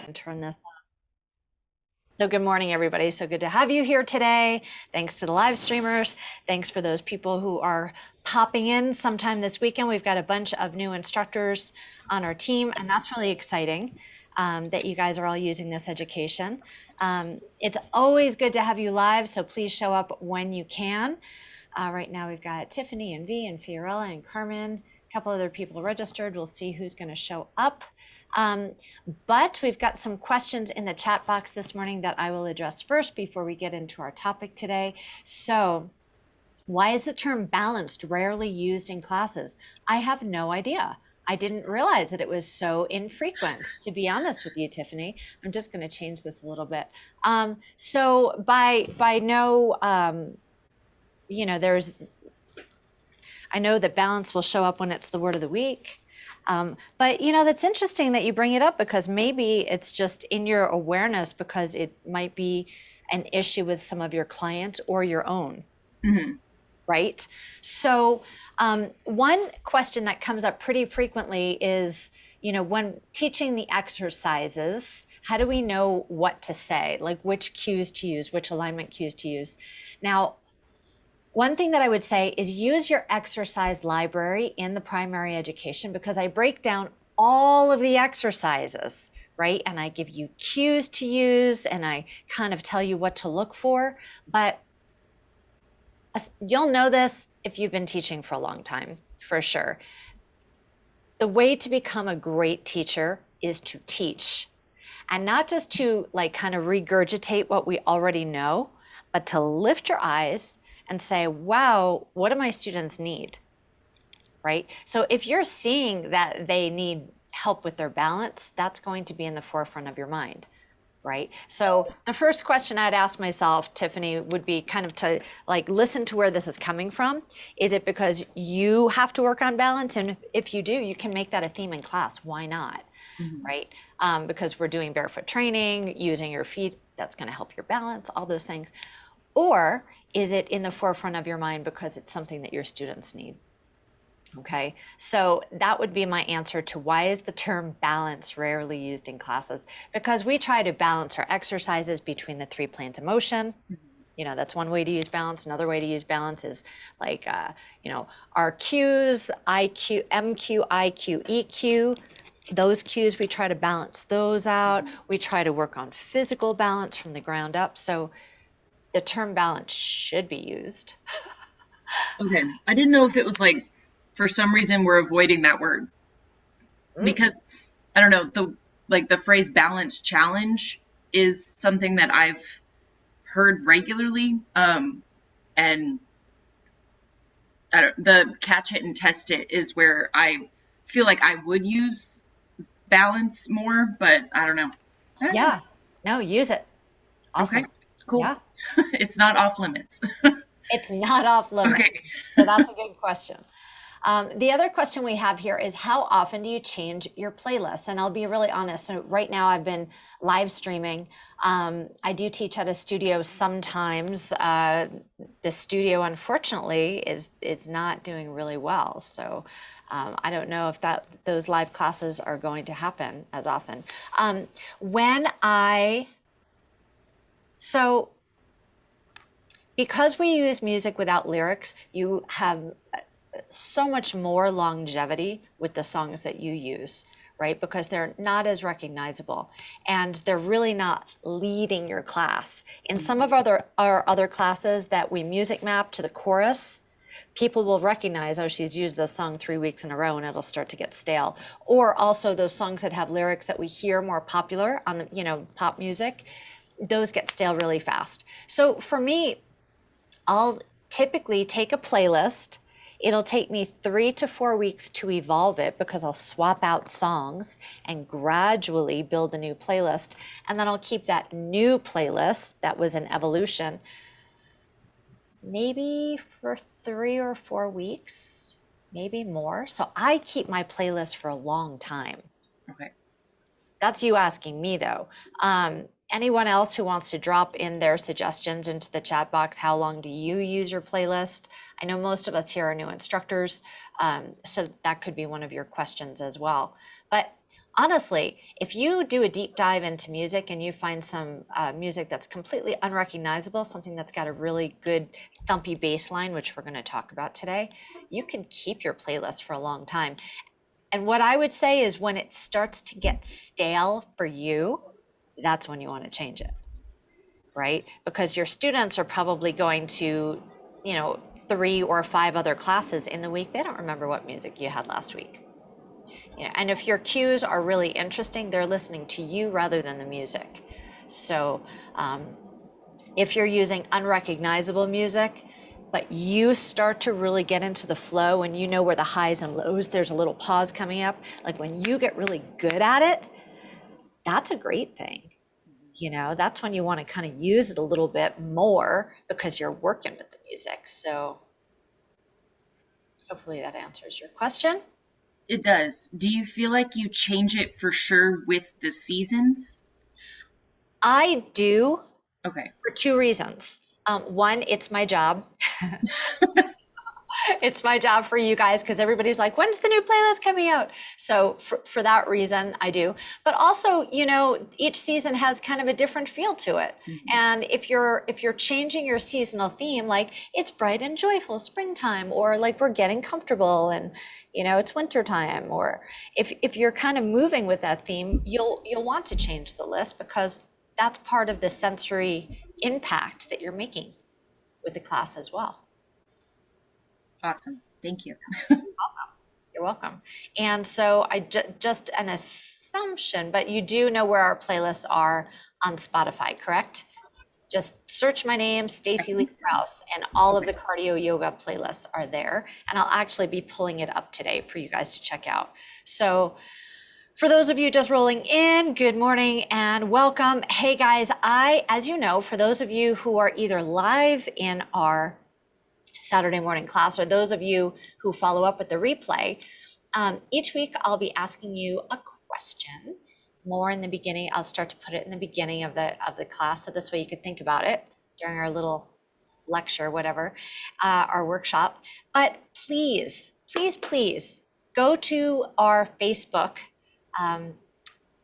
and turn this on. So good morning, everybody. So good to have you here today. Thanks to the live streamers. Thanks for those people who are popping in sometime this weekend. We've got a bunch of new instructors on our team, and that's really exciting that you guys are all using this education. It's always good to have you live, so please show up when you can. Right now we've got Tiffany and V and Fiorella and Carmen, a couple other people registered. We'll see who's going to show up. But we've got some questions in the chat box this morning that I will address first before we get into our topic today. So, why is the term balanced rarely used in classes? I have no idea. I didn't realize that it was so infrequent, to be honest with you, Tiffany. I'm just going to change this a little bit. So by no, you know, I know that balance will show up when it's the word of the week. But you know, that's interesting that you bring it up, because maybe it's just in your awareness because it might be an issue with some of your clients or your own. Mm-hmm. Right? So one question that comes up pretty frequently is, you know, when teaching the exercises, how do we know what to say? Like which cues to use, which alignment cues to use? Now, one thing that I would say is use your exercise library in the primary education, because I break down all of the exercises, right? And I give you cues to use and I kind of tell you what to look for. But you'll know this if you've been teaching for a long time, for sure. The way to become a great teacher is to teach, and not just to like kind of regurgitate what we already know, but to lift your eyes and say, wow, what do my students need, right? So if you're seeing that they need help with their balance, that's going to be in the forefront of your mind, right? So the first question I'd ask myself, Tiffany, would be kind of to like listen to where this is coming from. Is it because you have to work on balance? And if you do, you can make that a theme in class. Why not? Mm-hmm. Right? Because we're doing barefoot training, using your feet, that's going to help your balance, all those things. Or is it in the forefront of your mind because it's something that your students need? Okay, so that would be my answer to why is the term balance rarely used in classes? Because we try to balance our exercises between the 3 planes of motion. You know, that's one way to use balance. Another way to use balance is like, you know, our cues, IQ, MQ, IQ, EQ. Those cues, we try to balance those out. We try to work on physical balance from the ground up. So the term balance should be used. Okay, I didn't know if it was like, for some reason we're avoiding that word. Because I don't know, the phrase balance challenge is something that I've heard regularly. And the catch it and test it is where I feel like I would use balance more, but I don't know. Yeah, no, use it. Awesome. Okay, cool. Yeah. It's not off limits. It's not off limits. Okay. So that's a good question. The other question we have here is, how often do you change your playlist? And I'll be really honest. So right now I've been live streaming. I do teach at a studio sometimes. The studio, unfortunately, is not doing really well. So I don't know if those live classes are going to happen as often. Because we use music without lyrics, you have so much more longevity with the songs that you use, right? Because they're not as recognizable and they're really not leading your class. In some of our other classes that we music map to the chorus, people will recognize, oh, she's used this song 3 weeks in a row, and it'll start to get stale. Or also those songs that have lyrics that we hear more popular on the, you know, pop music, those get stale really fast. So for me, I'll typically take a playlist. It'll take me 3 to 4 weeks to evolve it, because I'll swap out songs and gradually build a new playlist. And then I'll keep that new playlist that was an evolution maybe for 3 or 4 weeks, maybe more. So I keep my playlist for a long time. Okay. That's you asking me though. anyone else who wants to drop in their suggestions into the chat box, how long do you use your playlist? I know most of us here are new instructors, so that could be one of your questions as well. But honestly, if you do a deep dive into music and you find some music that's completely unrecognizable, something that's got a really good thumpy bass line, which we're going to talk about today, you can keep your playlist for a long time. And what I would say is when it starts to get stale for you, that's when you want to change it, right? Because your students are probably going to, 3 or 5 other classes in the week. They don't remember what music you had last week. And if your cues are really interesting, they're listening to you rather than the music. So if you're using unrecognizable music, but you start to really get into the flow and you know where the highs and lows, there's a little pause coming up. Like when you get really good at it, that's a great thing. That's when you want to kind of use it a little bit more because you're working with the music. So hopefully that answers your question. It does. Do you feel like you change it for sure with the seasons? I do. Okay. For 2 reasons. One, it's my job. It's my job for you guys because everybody's like, when's the new playlist coming out? So for that reason, I do. But also, each season has kind of a different feel to it. Mm-hmm. And if you're changing your seasonal theme, like it's bright and joyful springtime, or like we're getting comfortable and it's wintertime, or if you're kind of moving with that theme, you'll want to change the list because that's part of the sensory impact that you're making with the class as well. Awesome. Thank you. You're welcome. And so I just an assumption, but you do know where our playlists are on Spotify, correct? Just search my name, Stacy Lee Krause, and all of the cardio yoga playlists are there. And I'll actually be pulling it up today for you guys to check out. So for those of you just rolling in, good morning and welcome. Hey guys, as you know, for those of you who are either live in our Saturday morning class, or those of you who follow up with the replay, each week I'll be asking you a question more in the beginning. I'll start to put it in the beginning of the class, so this way you could think about it during our little lecture, whatever, our workshop. But please go to our Facebook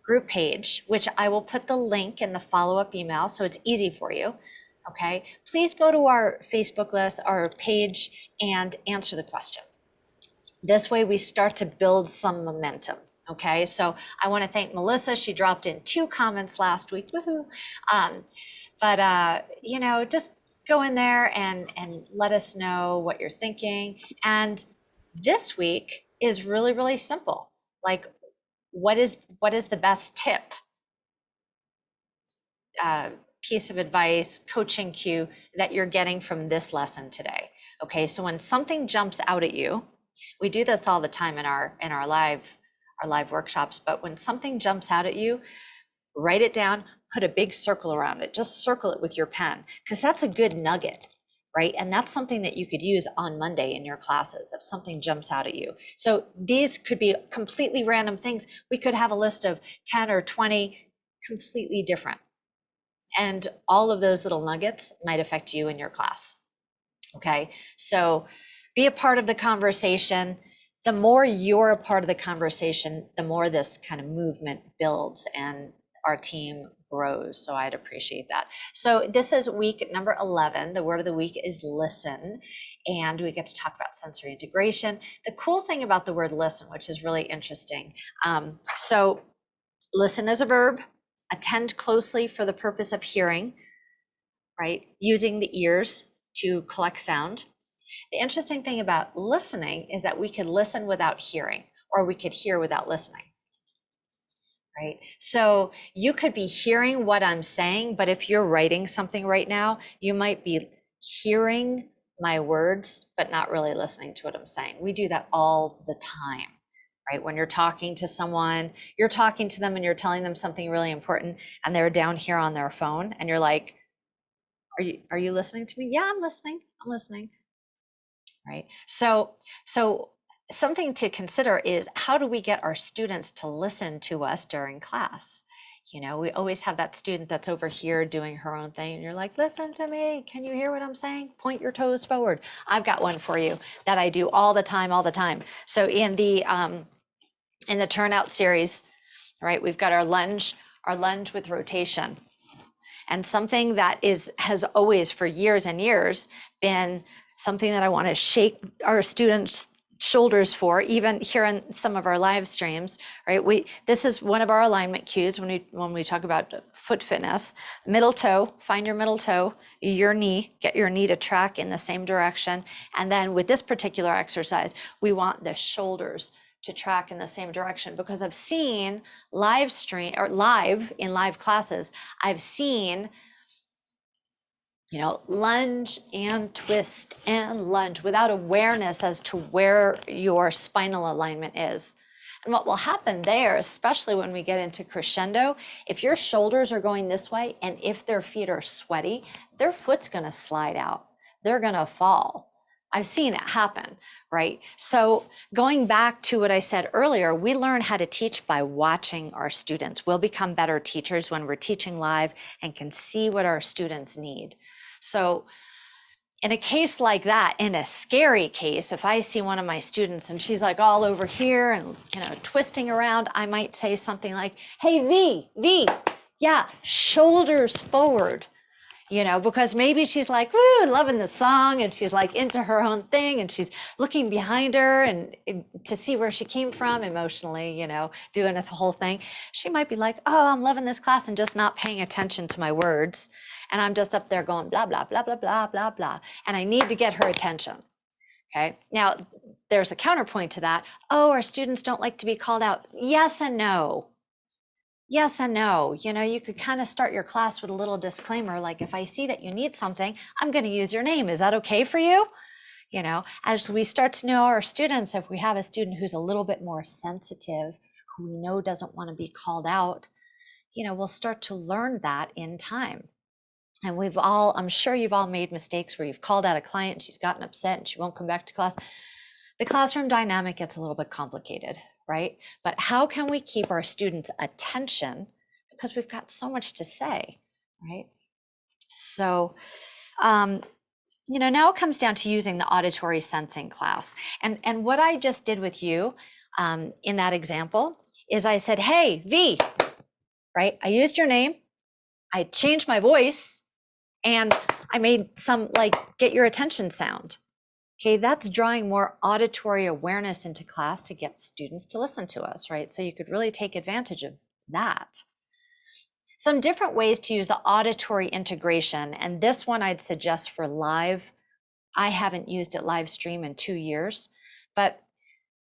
group page, which I will put the link in the follow-up email so it's easy for you. Okay, please go to our Facebook list, our page, and answer the question. This way we start to build some momentum. Okay, so I want to thank Melissa. She dropped in 2 comments last week. Woohoo! Just go in there and let us know what you're thinking. And this week is really, really simple. Like, what is the best tip? Piece of advice, coaching cue that you're getting from this lesson today. Okay, so when something jumps out at you, we do this all the time in our live workshops, but when something jumps out at you, write it down, put a big circle around it, just circle it with your pen, because that's a good nugget, right? And that's something that you could use on Monday in your classes if something jumps out at you. So these could be completely random things. We could have a list of 10 or 20 completely different. And all of those little nuggets might affect you in your class. Okay, so be a part of the conversation. The more you're a part of the conversation, the more this kind of movement builds and our team grows. So I'd appreciate that. So this is week number 11. The word of the week is listen. And we get to talk about sensory integration. The cool thing about the word listen, which is really interesting. So listen is a verb. Attend closely for the purpose of hearing, right? Using the ears to collect sound. The interesting thing about listening is that we could listen without hearing, or we could hear without listening, right? So you could be hearing what I'm saying, but if you're writing something right now, you might be hearing my words, but not really listening to what I'm saying. We do that all the time. Right? When you're talking to someone, you're talking to them and you're telling them something really important and they're down here on their phone and you're like, are you listening to me? Yeah, I'm listening. Right? So something to consider is, how do we get our students to listen to us during class? You know, we always have that student that's over here doing her own thing, and you're like, listen to me, can you hear what I'm saying? Point your toes forward. I've got one for you that I do all the time, all the time. So in the turnout series, right, we've got our lunge with rotation. And something that has always for years and years been something that I want to shake our students' shoulders for, even here in some of our live streams, right? This is one of our alignment cues when we talk about foot fitness. Middle toe, find your middle toe, your knee, get your knee to track in the same direction. And then with this particular exercise, we want the shoulders to track in the same direction, because I've seen live classes, I've seen, you know, lunge and twist and lunge without awareness as to where your spinal alignment is. And what will happen there, especially when we get into crescendo, if your shoulders are going this way and if their feet are sweaty, their foot's going to slide out. They're going to fall. I've seen it happen, right? So going back to what I said earlier, we learn how to teach by watching our students. We'll become better teachers when we're teaching live and can see what our students need. So in a case like that, in a scary case, if I see one of my students and she's like all over here and, you know, twisting around, I might say something like, hey, V, yeah, shoulders forward. You know, because maybe she's like, woo, loving the song, and she's like into her own thing, and she's looking behind her and to see where she came from emotionally, you know, doing the whole thing. She might be like, oh, I'm loving this class and just not paying attention to my words. And I'm just up there going blah, blah, blah, blah, blah, blah, blah. And I need to get her attention. Okay. Now, there's a counterpoint to that. Oh, our students don't like to be called out. Yes and no. Yes and no. You know, you could kind of start your class with a little disclaimer, like, if I see that you need something, I'm going to use your name. Is that okay for you? You know, as we start to know our students, if we have a student who's a little bit more sensitive, who we know doesn't want to be called out, you know, we'll start to learn that in time. And I'm sure you've all made mistakes where you've called out a client and she's gotten upset and she won't come back to class. The classroom dynamic gets a little bit complicated, right? But how can we keep our students' attention? Because we've got so much to say, right? So, you know, now it comes down to using the auditory sensing class. And what I just did with you in that example is I said, hey, V, right? I used your name, I changed my voice, and I made some like get your attention sound. Okay, that's drawing more auditory awareness into class to get students to listen to us, right? So you could really take advantage of that. Some different ways to use the auditory integration, and this one I'd suggest for live. I haven't used it live stream in 2 years, but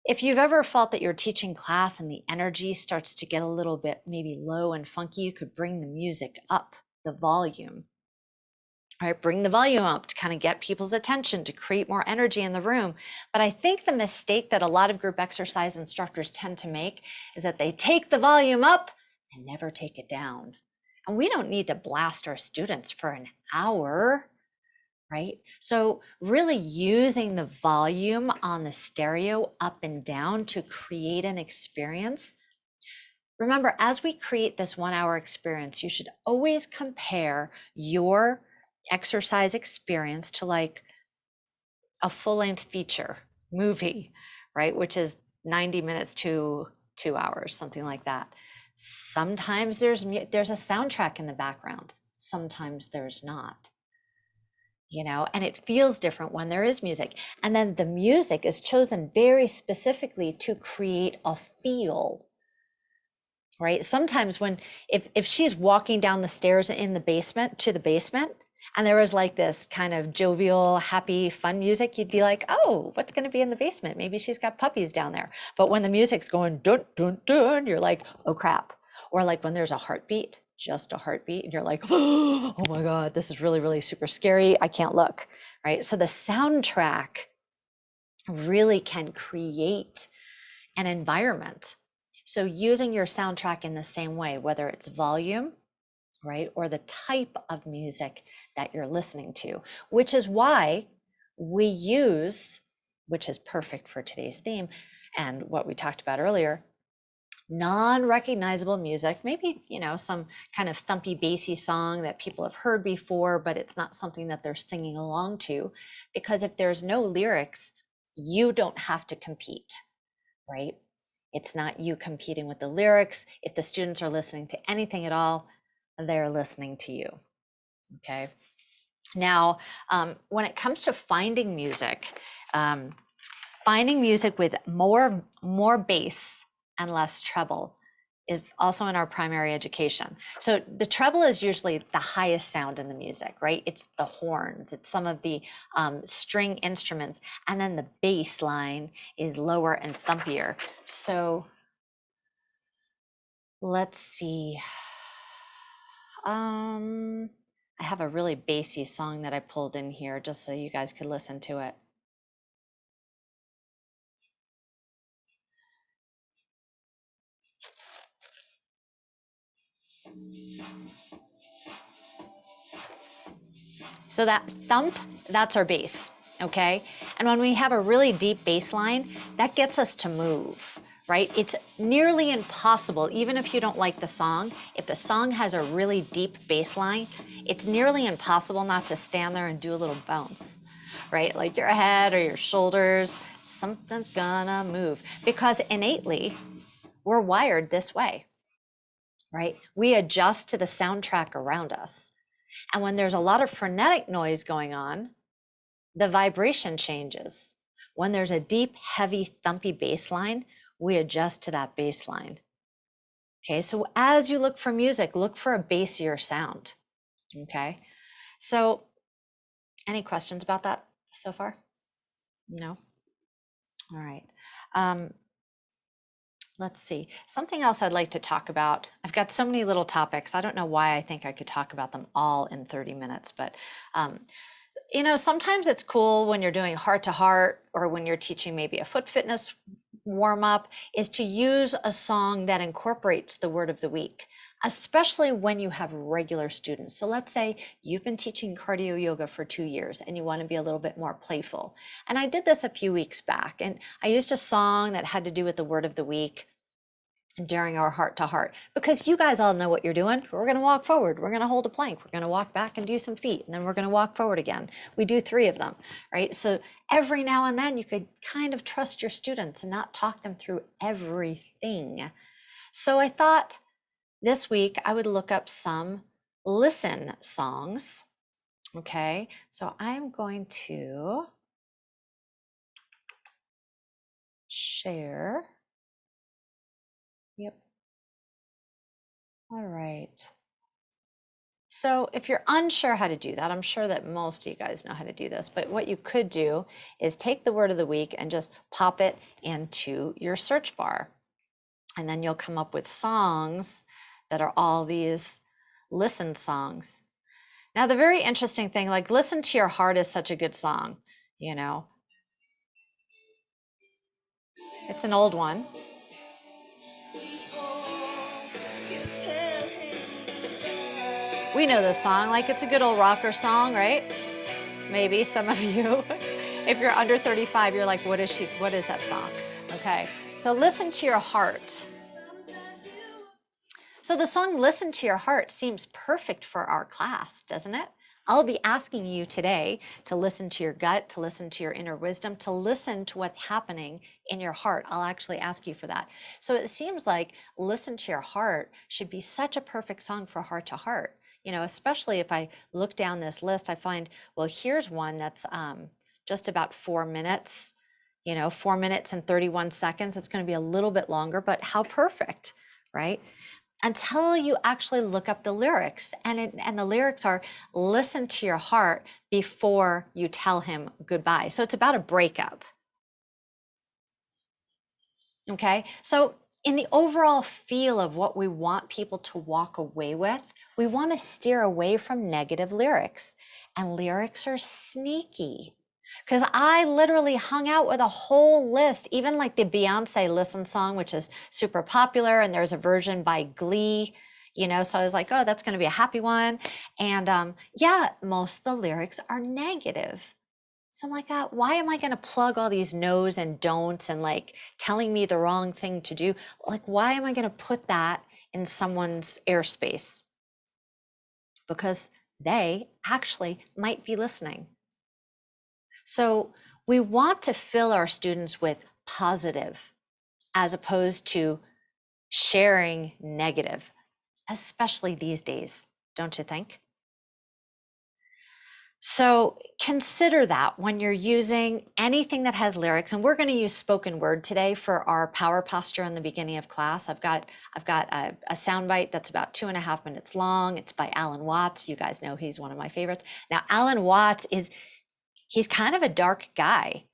if you've ever felt that you're teaching class and the energy starts to get a little bit maybe low and funky, you could bring the music up, the volume. All right, bring the volume up to kind of get people's attention, to create more energy in the room. But I think the mistake that a lot of group exercise instructors tend to make is that they take the volume up and never take it down. And we don't need to blast our students for an hour, right? So really using the volume on the stereo up and down to create an experience. Remember, as we create this 1 hour experience, you should always compare your exercise experience to like a full-length feature movie, right? Which is 90 minutes to 2 hours, something like that. Sometimes there's a soundtrack in the background. Sometimes there's not, you know, and it feels different when there is music. And then the music is chosen very specifically to create a feel, right? Sometimes if she's walking down the stairs in the basement to the basement, and there was like this kind of jovial, happy, fun music, you'd be like, oh, what's going to be in the basement? Maybe she's got puppies down there. But when the music's going dun, dun, dun, you're like, oh crap. Or like when there's a heartbeat, just a heartbeat, and you're like, oh my God, this is really, really super scary. I can't look, right? So the soundtrack really can create an environment. So using your soundtrack in the same way, whether it's volume, right, or the type of music that you're listening to, which is why we use, which is perfect for today's theme and what we talked about earlier, non-recognizable music, maybe, some kind of thumpy, bassy song that people have heard before, but it's not something that they're singing along to. Because if there's no lyrics, you don't have to compete, right? It's not you competing with the lyrics. If the students are listening to anything at all, they're listening to you, okay? Now, when it comes to finding music with more bass and less treble is also in our primary education. So the treble is usually the highest sound in the music, right? It's the horns, it's some of the string instruments, and then the bass line is lower and thumpier. So let's see. I have a really bassy song that I pulled in here just so you guys could listen to it. So that thump, that's our bass, okay? And when we have a really deep bass line, that gets us to move, right? It's nearly impossible, even if you don't like the song, if the song has a really deep bass line, it's nearly impossible not to stand there and do a little bounce, right? Like your head or your shoulders, something's gonna move. Because innately, we're wired this way, right? We adjust to the soundtrack around us. And when there's a lot of frenetic noise going on, the vibration changes. When there's a deep, heavy, thumpy bass line, we adjust to that bass line. Okay, so as you look for music, look for a bassier sound. Okay, so any questions about that so far? No? All right. Let's see. Something else I'd like to talk about. I've got so many little topics. I don't know why I think I could talk about them all in 30 minutes, but sometimes it's cool when you're doing heart to heart or when you're teaching maybe a foot fitness warm up is to use a song that incorporates the word of the week, especially when you have regular students. So let's say you've been teaching cardio yoga for 2 years and you want to be a little bit more playful. And I did this a few weeks back and I used a song that had to do with the word of the week during our heart to heart, because you guys all know what you're doing. We're going to walk forward. We're going to hold a plank. We're going to walk back and do some feet. And then we're going to walk forward again. We do 3 of them, right? So every now and then you could kind of trust your students and not talk them through everything. So I thought this week I would look up some listen songs. Okay. So I'm going to share. Yep. All right. So if you're unsure how to do that, I'm sure that most of you guys know how to do this, but what you could do is take the word of the week and just pop it into your search bar. And then you'll come up with songs that are all these listen songs. Now, the very interesting thing, like Listen to Your Heart is such a good song, It's an old one. We know this song, like it's a good old rocker song, right? Maybe some of you, if you're under 35, you're like, what is that song? Okay, so Listen to Your Heart. So the song Listen to Your Heart seems perfect for our class, doesn't it? I'll be asking you today to listen to your gut, to listen to your inner wisdom, to listen to what's happening in your heart. I'll actually ask you for that. So it seems like Listen to Your Heart should be such a perfect song for heart to heart. Especially if I look down this list, I find, well, here's one that's just about 4 minutes, 4 minutes and 31 seconds. It's going to be a little bit longer, but how perfect, right? Until you actually look up the lyrics. And the lyrics are, listen to your heart before you tell him goodbye. So it's about a breakup. Okay, so in the overall feel of what we want people to walk away with, we want to steer away from negative lyrics. And lyrics are sneaky. Because I literally hung out with a whole list, even like the Beyonce Listen song, which is super popular, and there's a version by Glee, so I was like, oh, that's going to be a happy one. And yeah, most of the lyrics are negative. So I'm like, why am I going to plug all these no's and don'ts and like telling me the wrong thing to do? Like, why am I going to put that in someone's airspace? Because they actually might be listening. So we want to fill our students with positive as opposed to sharing negative, especially these days, don't you think? So consider that when you're using anything that has lyrics, and we're going to use spoken word today for our power posture in the beginning of class. I've got a soundbite that's about 2.5 minutes long. It's by Alan Watts. You guys know he's one of my favorites. Now, Alan Watts he's kind of a dark guy.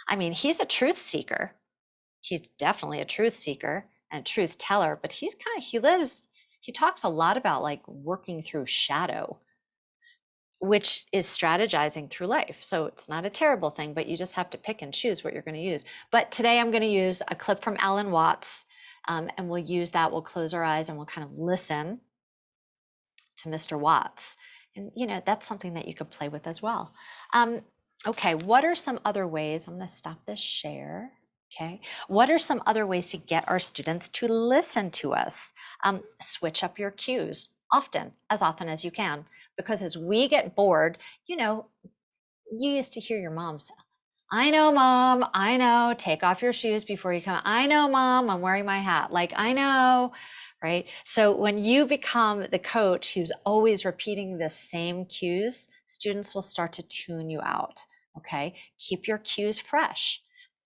I mean, he's a truth seeker. He's definitely a truth seeker and a truth teller, but he talks a lot about like working through shadow, which is strategizing through life. So it's not a terrible thing, but you just have to pick and choose what you're going to use. But today I'm going to use a clip from Alan Watts, and we'll use that. We'll close our eyes and we'll kind of listen to Mr. Watts. And, that's something that you could play with as well. Okay, what are some other ways? I'm going to stop this share. Okay, what are some other ways to get our students to listen to us? Switch up your cues as often as you can, because as we get bored, you used to hear your mom say, I know, Mom, I know, take off your shoes before you come. I know, Mom, I'm wearing my hat. Like, I know, right? So when you become the coach who's always repeating the same cues, students will start to tune you out, okay? Keep your cues fresh.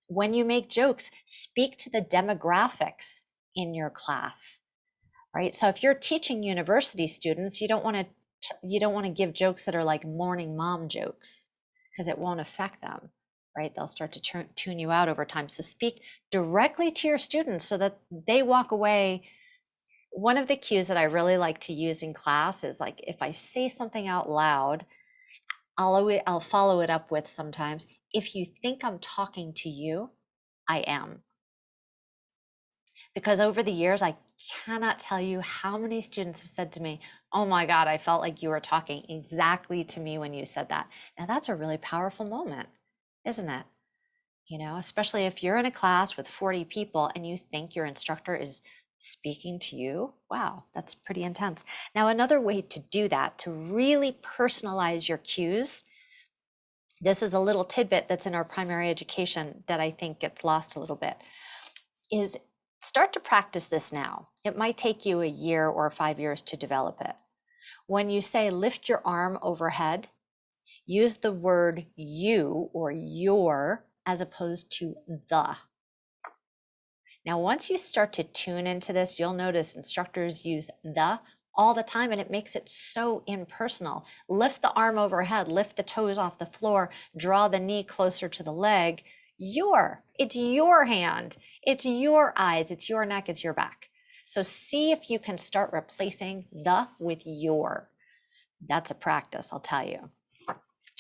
When you make jokes, speak to the demographics in your class, right? So if you're teaching university students, you don't want to give jokes that are like morning mom jokes, because it won't affect them, right? They'll start to tune you out over time. So speak directly to your students so that they walk away. One of the cues that I really like to use in class is like, if I say something out loud, I'll follow it up with sometimes, if you think I'm talking to you, I am. Because over the years, I cannot tell you how many students have said to me, oh my God, I felt like you were talking exactly to me when you said that. Now that's a really powerful moment, isn't it? Especially if you're in a class with 40 people and you think your instructor is speaking to you. Wow, that's pretty intense. Now, another way to do that, to really personalize your cues, this is a little tidbit that's in our primary education that I think gets lost a little bit, is start to practice this now. It might take you a year or 5 years to develop it. When you say lift your arm overhead, use the word you or your as opposed to the. Now, once you start to tune into this, you'll notice instructors use the all the time, and it makes it so impersonal. Lift the arm overhead, lift the toes off the floor, draw the knee closer to the leg. It's your hand, it's your eyes, it's your neck, it's your back. So see if you can start replacing the with your. That's a practice, I'll tell you.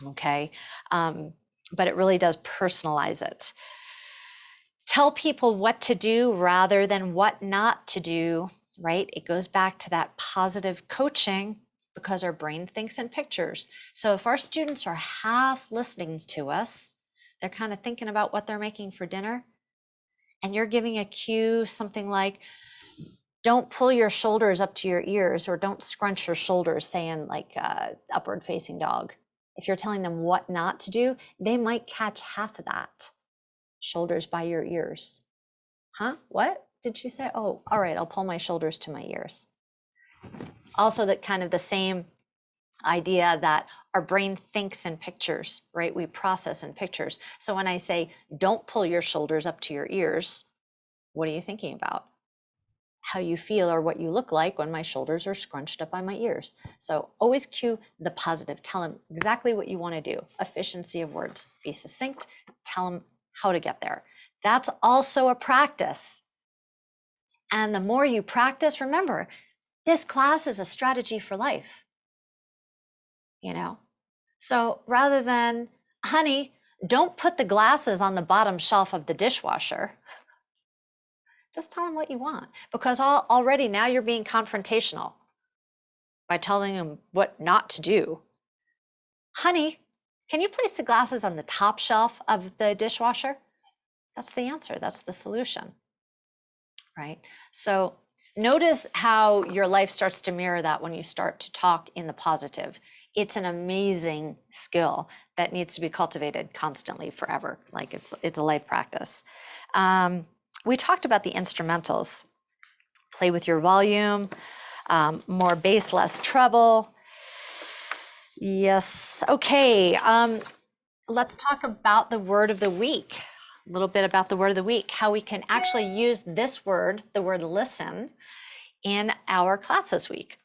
Okay, but it really does personalize it. Tell people what to do rather than what not to do, right? It goes back to that positive coaching, because our brain thinks in pictures. So if our students are half listening to us, they're kind of thinking about what they're making for dinner, and you're giving a cue, something like, don't pull your shoulders up to your ears, or don't scrunch your shoulders, saying like upward facing dog. If you're telling them what not to do, they might catch half of that. Shoulders by your ears. Huh? What did she say? Oh, all right, I'll pull my shoulders to my ears. Also, that kind of the same idea that our brain thinks in pictures, right? We process in pictures. So when I say, don't pull your shoulders up to your ears, what are you thinking about? How you feel or what you look like when my shoulders are scrunched up by my ears. So always cue the positive. Tell them exactly what you want to do. Efficiency of words. Be succinct. Tell them how to get there. That's also a practice. And the more you practice, remember, this class is a strategy for life. So rather than, honey, don't put the glasses on the bottom shelf of the dishwasher, just tell them what you want, because already now you're being confrontational by telling them what not to do. Honey, Can you place the glasses on the top shelf of the dishwasher? That's the answer. That's the solution, right? So notice how your life starts to mirror that when you start to talk in the positive. It's an amazing skill that needs to be cultivated constantly forever. Like it's a life practice. We talked about the instrumentals. Play with your volume, more bass, less treble. Yes, okay. Let's talk about the word of the week. A little bit about the word of the week, how we can actually use this word, the word listen, in our class this week.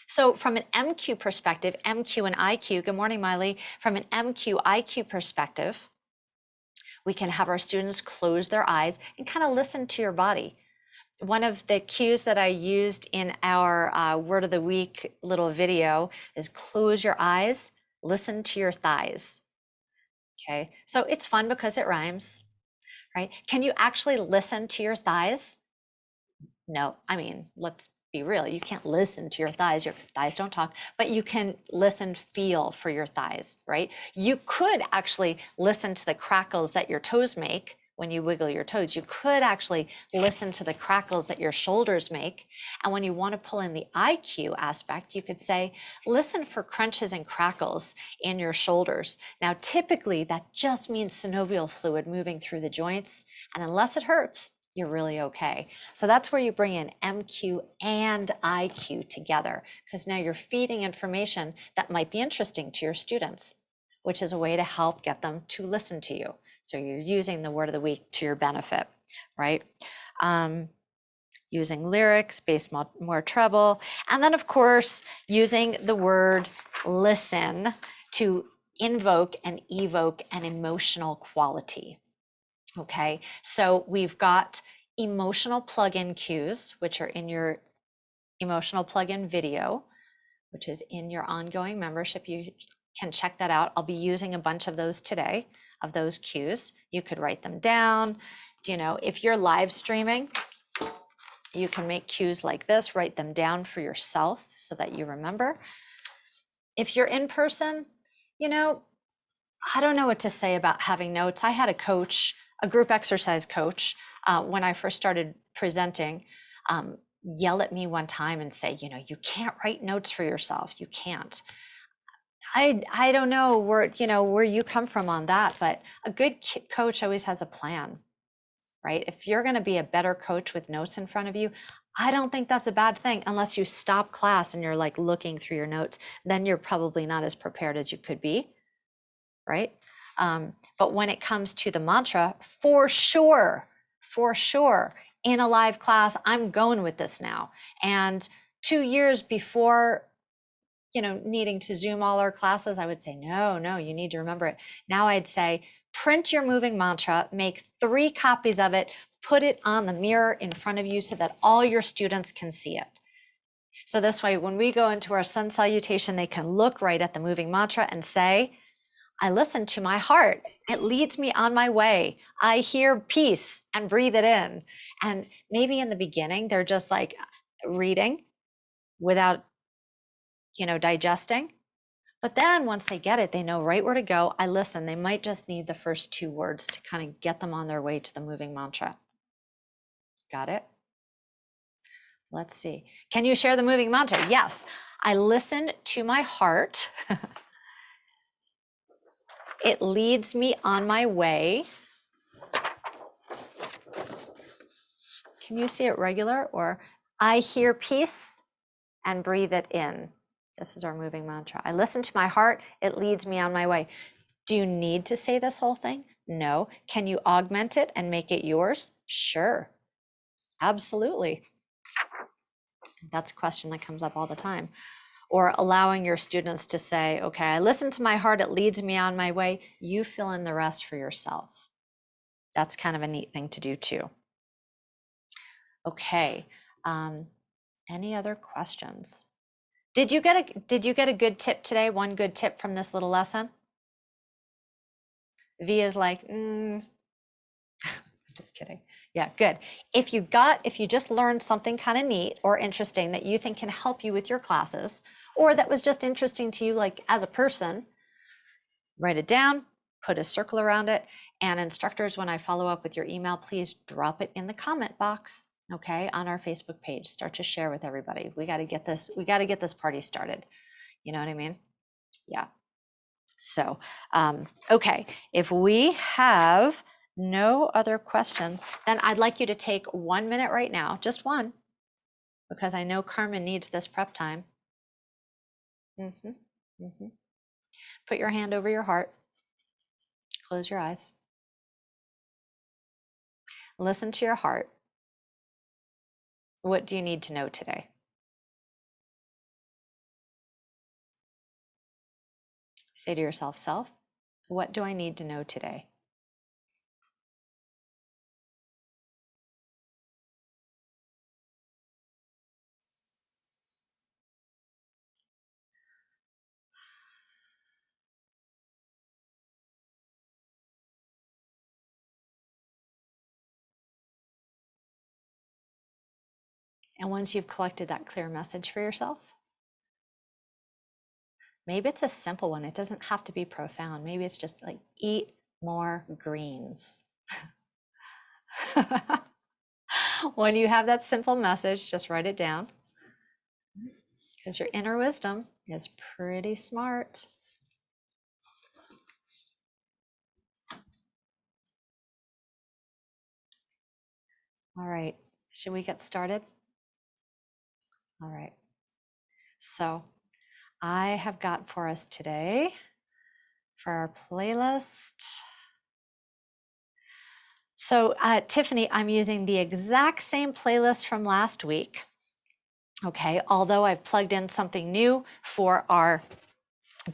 So from an MQ perspective, MQ and IQ, good morning, Miley. From an MQ, IQ perspective, we can have our students close their eyes and kind of listen to your body. One of the cues that I used in our word of the week little video is close your eyes, listen to your thighs. Okay, so it's fun because it rhymes, right? Can you actually listen to your thighs? No, I mean, let's be real. You can't listen to your thighs don't talk, but you can listen, feel for your thighs, right? You could actually listen to the crackles that your toes make when you wiggle your toes. You could actually listen to the crackles that your shoulders make. And when you want to pull in the IQ aspect, you could say, listen for crunches and crackles in your shoulders. Now, typically that just means synovial fluid moving through the joints. And unless it hurts, you're really okay. So that's where you bring in MQ and IQ together, because now you're feeding information that might be interesting to your students, which is a way to help get them to listen to you. So you're using the word of the week to your benefit, right? Using lyrics, bass, more treble, and then of course, using the word listen to invoke and evoke an emotional quality. Okay, so we've got emotional plug-in cues, which are in your emotional plug-in video, which is in your ongoing membership. You can check that out. I'll be using a bunch of those today, of those cues. You could write them down. You know, if you're live streaming, you can make cues like this, write them down for yourself so that you remember. If you're in person, you know, I don't know what to say about having notes. I had a coach, a group exercise coach, when I first started presenting, yell at me one time and say, you know, you can't write notes for yourself. You can't. I don't know where you come from on that, but a good coach always has a plan, right? If you're going to be a better coach with notes in front of you, I don't think that's a bad thing unless you stop class and you're like looking through your notes, then you're probably not as prepared as you could be, right? But when it comes to the mantra, for sure, in a live class, I'm going with this now. And 2 years before, needing to Zoom all our classes, I would say, no, you need to remember it. Now I'd say, print your moving mantra, make 3 copies of it, put it on the mirror in front of you so that all your students can see it. So this way, when we go into our sun salutation, they can look right at the moving mantra and say, I listen to my heart. It leads me on my way. I hear peace and breathe it in. And maybe in the beginning, they're just like reading without, digesting. But then once they get it, they know right where to go. I listen. They might just need the first 2 words to kind of get them on their way to the moving mantra. Got it? Let's see. Can you share the moving mantra? Yes. I listen to my heart. It leads me on my way. Can you see it regular? Or I hear peace and breathe it in. This is our moving mantra. I listen to my heart. It leads me on my way. Do you need to say this whole thing? No. Can you augment it and make it yours? Sure. Absolutely. That's a question that comes up all the time. Or allowing your students to say, okay, I listen to my heart, it leads me on my way. You fill in the rest for yourself. That's kind of a neat thing to do too. Okay, any other questions? Did you get a good tip today? One good tip from this little lesson? V is like, just kidding. Yeah, good. If you just learned something kind of neat or interesting that you think can help you with your classes, or that was just interesting to you, like as a person, Write it down, put a circle around it. And instructors, when I follow up with your email, please drop it in the comment box, okay, on our Facebook page. Start to share with everybody. We got to get this party started. You know what I mean? Yeah. So, okay, if we have no other questions, then I'd like you to take 1 minute right now, just one, because I know Carmen needs this prep time. Put your hand over your heart. Close your eyes. Listen to your heart. What do you need to know today? Say to yourself, self, what do I need to know today? And once you've collected that clear message for yourself, maybe it's a simple one. It doesn't have to be profound. Maybe it's just like, eat more greens. When you have that simple message, just write it down, because your inner wisdom is pretty smart. All right, should we get started? All right, so I have got for us today, for our playlist. So Tiffany, I'm using the exact same playlist from last week. Okay, although I've plugged in something new for our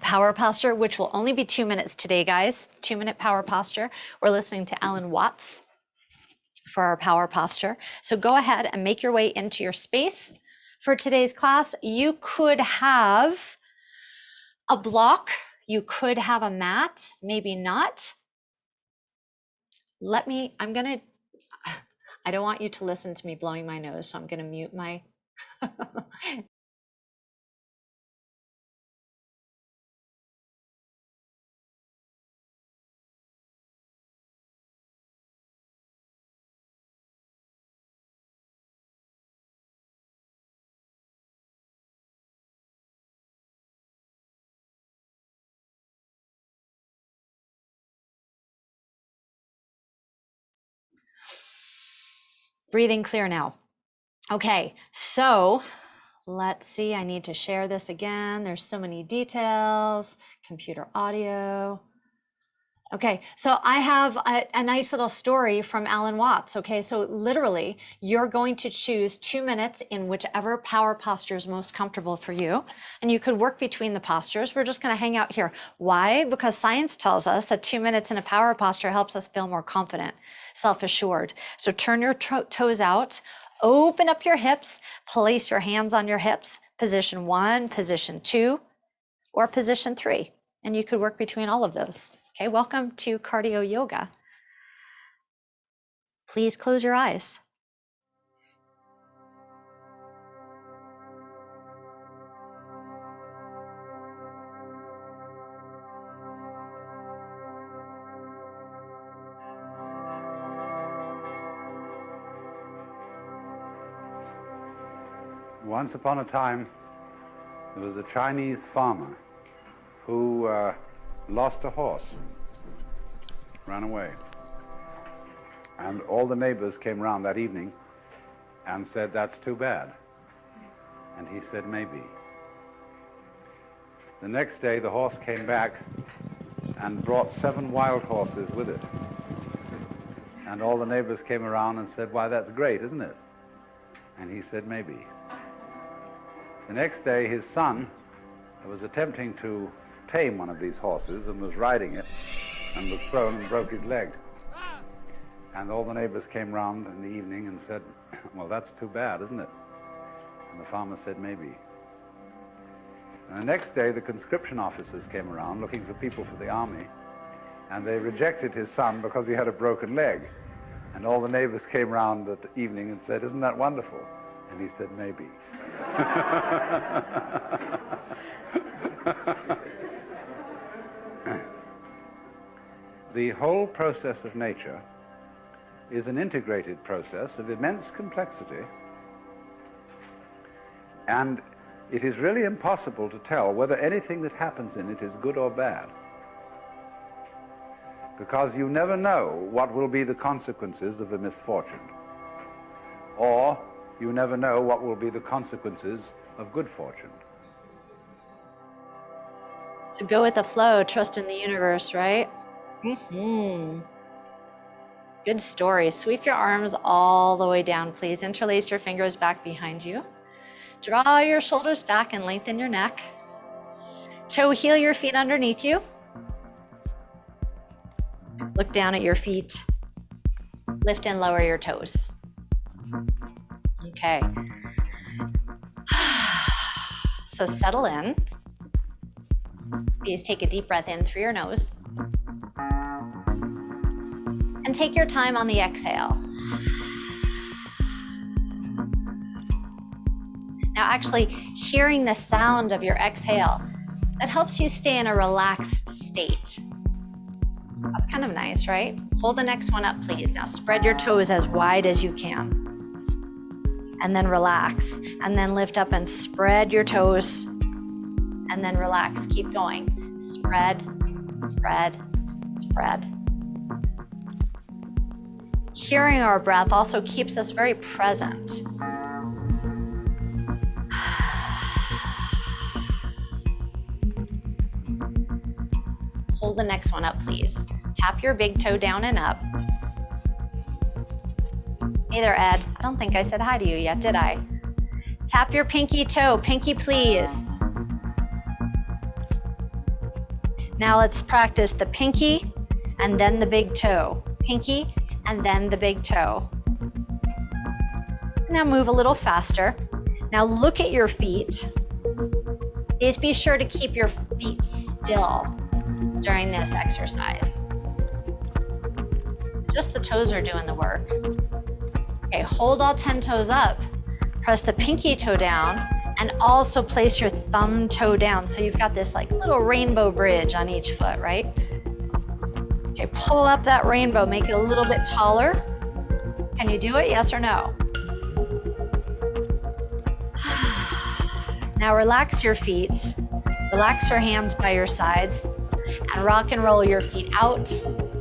power posture, which will only be 2 minutes today, guys. 2-minute power posture. We're listening to Alan Watts for our power posture. So go ahead and make your way into your space for today's class. You could have a block, you could have a mat, maybe not. I don't want you to listen to me blowing my nose, so I'm gonna mute my breathing clear now. Okay, so let's see, I need to share this again. There's so many details, computer audio. Okay, so I have a nice little story from Alan Watts. Okay, so literally you're going to choose 2 minutes in whichever power posture is most comfortable for you. And you could work between the postures. We're just gonna hang out here. Why? Because science tells us that 2 minutes in a power posture helps us feel more confident, self-assured. So turn your toes out, open up your hips, place your hands on your hips, position 1, position 2, or position 3. And you could work between all of those. Okay, welcome to cardio yoga. Please close your eyes. Once upon a time, there was a Chinese farmer who lost a horse, ran away. And all the neighbors came round that evening and said, "That's too bad." And he said, "Maybe." The next day, the horse came back and brought 7 wild horses with it. And all the neighbors came around and said, "Why, that's great, isn't it?" And he said, "Maybe." The next day, his son was attempting to tame one of these horses and was riding it and was thrown and broke his leg. And all the neighbors came round in the evening and said, "Well, that's too bad, isn't it?" And the farmer said, "Maybe." And the next day, the conscription officers came around looking for people for the army, and they rejected his son because he had a broken leg. And all the neighbors came round at the evening and said, "Isn't that wonderful?" And he said, "Maybe." the whole process of nature is an integrated process of immense complexity, and it is really impossible to tell whether anything that happens in it is good or bad, because you never know what will be the consequences of a misfortune, or you never know what will be the consequences of good fortune. So go with the flow, trust in the universe, right? Good story. Sweep your arms all the way down, please. Interlace your fingers back behind you. Draw your shoulders back and lengthen your neck. Toe heel your feet underneath you. Look down at your feet. Lift and lower your toes. Okay. So settle in. Please take a deep breath in through your nose. And take your time on the exhale. Now actually hearing the sound of your exhale, that helps you stay in a relaxed state. That's kind of nice, right? Hold the next one up, please. Now spread your toes as wide as you can. And then relax. And then lift up and spread your toes. And then relax. Keep going. Spread, spread, spread. Hearing our breath also keeps us very present. Hold the next one up, please. Tap your big toe down and up. Hey there, Ed. I don't think I said hi to you yet, did I? Tap your pinky toe. Pinky, please. Now let's practice the pinky and then the big toe. Pinky and then the big toe. Now move a little faster. Now look at your feet. Please be sure to keep your feet still during this exercise. Just the toes are doing the work. Okay, hold all 10 toes up. Press the pinky toe down and also place your thumb toe down. So you've got this like little rainbow bridge on each foot, right? Okay, pull up that rainbow, make it a little bit taller. Can you do it, yes or no? Now relax your feet, relax your hands by your sides, and rock and roll your feet out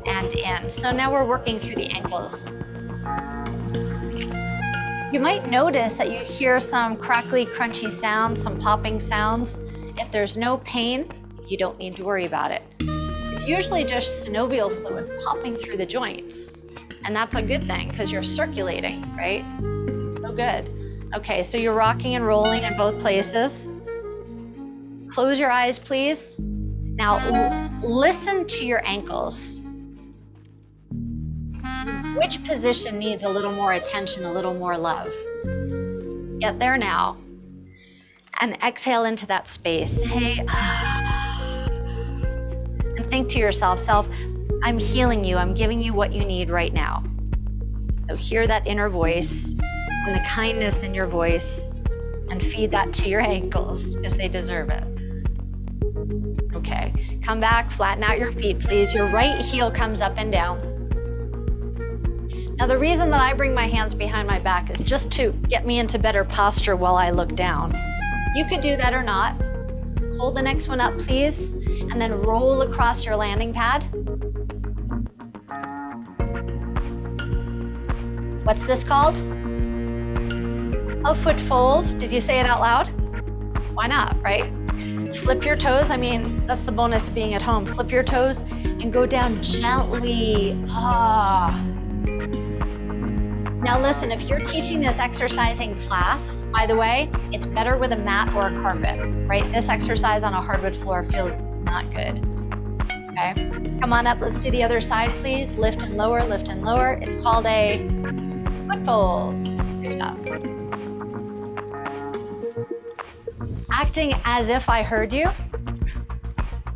and in. So now we're working through the ankles. You might notice that you hear some crackly, crunchy sounds, some popping sounds. If there's no pain, you don't need to worry about it. It's usually just synovial fluid popping through the joints. And that's a good thing because you're circulating, right? So good. Okay, so you're rocking and rolling in both places. Close your eyes, please. Now listen to your ankles. Which position needs a little more attention, a little more love? Get there now. And exhale into that space. Hey, and think to yourself, I'm healing you. I'm giving you what you need right now. So hear that inner voice and the kindness in your voice and feed that to your ankles because they deserve it. Okay, come back, flatten out your feet, please. Your right heel comes up and down. Now the reason that I bring my hands behind my back is just to get me into better posture while I look down. You could do that or not. Hold the next one up, please, and then roll across your landing pad. What's this called? A foot fold. Did you say it out loud? Why not, right? Flip your toes. I mean, that's the bonus of being at home. Flip your toes and go down gently. Now listen, if you're teaching this exercise in class, by the way, it's better with a mat or a carpet, right? This exercise on a hardwood floor feels not good, okay? Come on up, let's do the other side, please. Lift and lower, lift and lower. It's called a foot fold. Good job. Acting as if I heard you.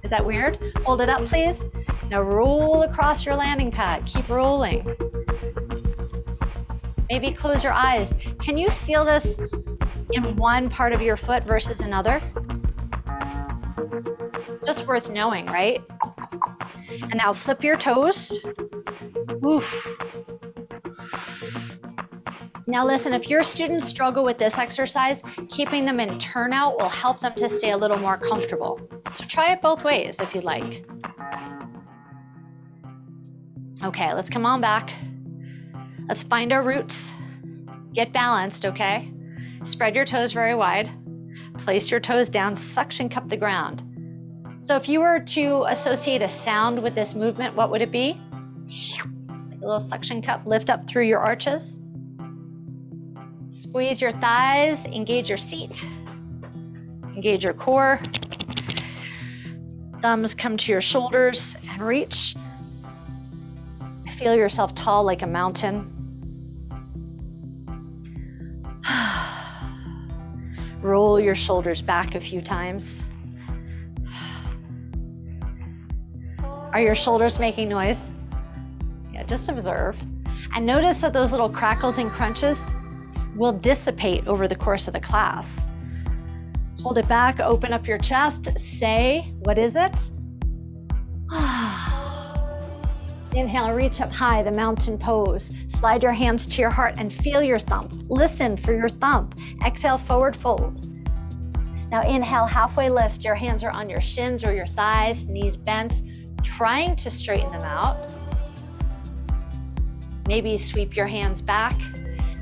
Is that weird? Hold it up, please. Now roll across your landing pad. Keep rolling. Maybe close your eyes. Can you feel this in one part of your foot versus another? Just worth knowing, right? And now flip your toes. Oof. Now listen, if your students struggle with this exercise, keeping them in turnout will help them to stay a little more comfortable. So try it both ways if you'd like. Okay, let's come on back. Let's find our roots. Get balanced, okay? Spread your toes very wide. Place your toes down, suction cup the ground. So if you were to associate a sound with this movement, what would it be? Like a little suction cup, lift up through your arches. Squeeze your thighs, engage your seat, engage your core. Thumbs come to your shoulders and reach. Feel yourself tall like a mountain. Roll your shoulders back a few times. Are your shoulders making noise? Yeah, just observe. And notice that those little crackles and crunches will dissipate over the course of the class. Hold it back, open up your chest, say, what is it? Inhale, reach up high, the mountain pose. Slide your hands to your heart and feel your thump. Listen for your thump. Exhale, forward fold. Now inhale, halfway lift. Your hands are on your shins or your thighs, knees bent, trying to straighten them out. Maybe sweep your hands back.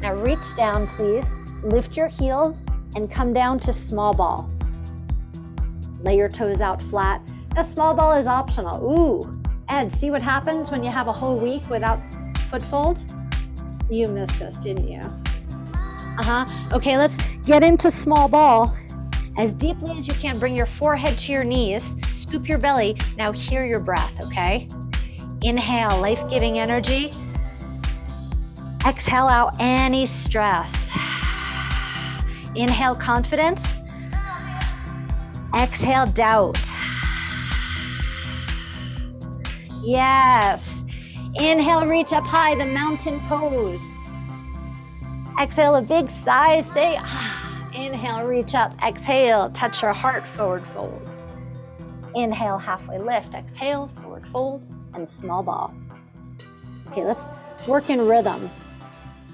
Now reach down, please. Lift your heels and come down to small ball. Lay your toes out flat. Now small ball is optional. Ooh, Ed, see what happens when you have a whole week without foot fold? You missed us, didn't you? Okay, let's get into small ball. As deeply as you can, bring your forehead to your knees, scoop your belly. Now hear your breath, okay? Inhale, life-giving energy. Exhale out any stress. Inhale, confidence. Exhale, doubt. Yes. Inhale, reach up high, the mountain pose. Exhale, a big sigh, say, ah. Inhale, reach up. Exhale, touch your heart, forward fold. Inhale, halfway lift. Exhale, forward fold, and small ball. Okay, let's work in rhythm.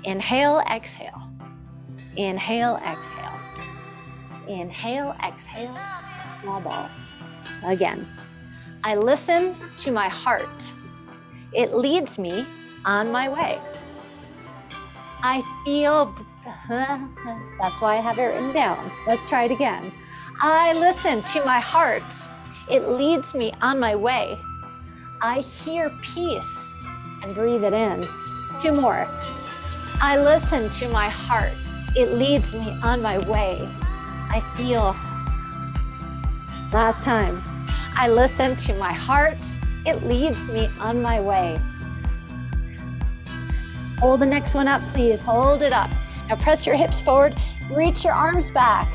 Inhale, exhale. Inhale, exhale. Inhale, exhale, small ball. Again. I listen to my heart. It leads me on my way. I feel, that's why I have it written down. Let's try it again. I listen to my heart. It leads me on my way. I hear peace and breathe it in. 2 more. I listen to my heart. It leads me on my way. I feel, last time. I listen to my heart. It leads me on my way. Hold the next one up, please. Hold it up. Now press your hips forward. Reach your arms back.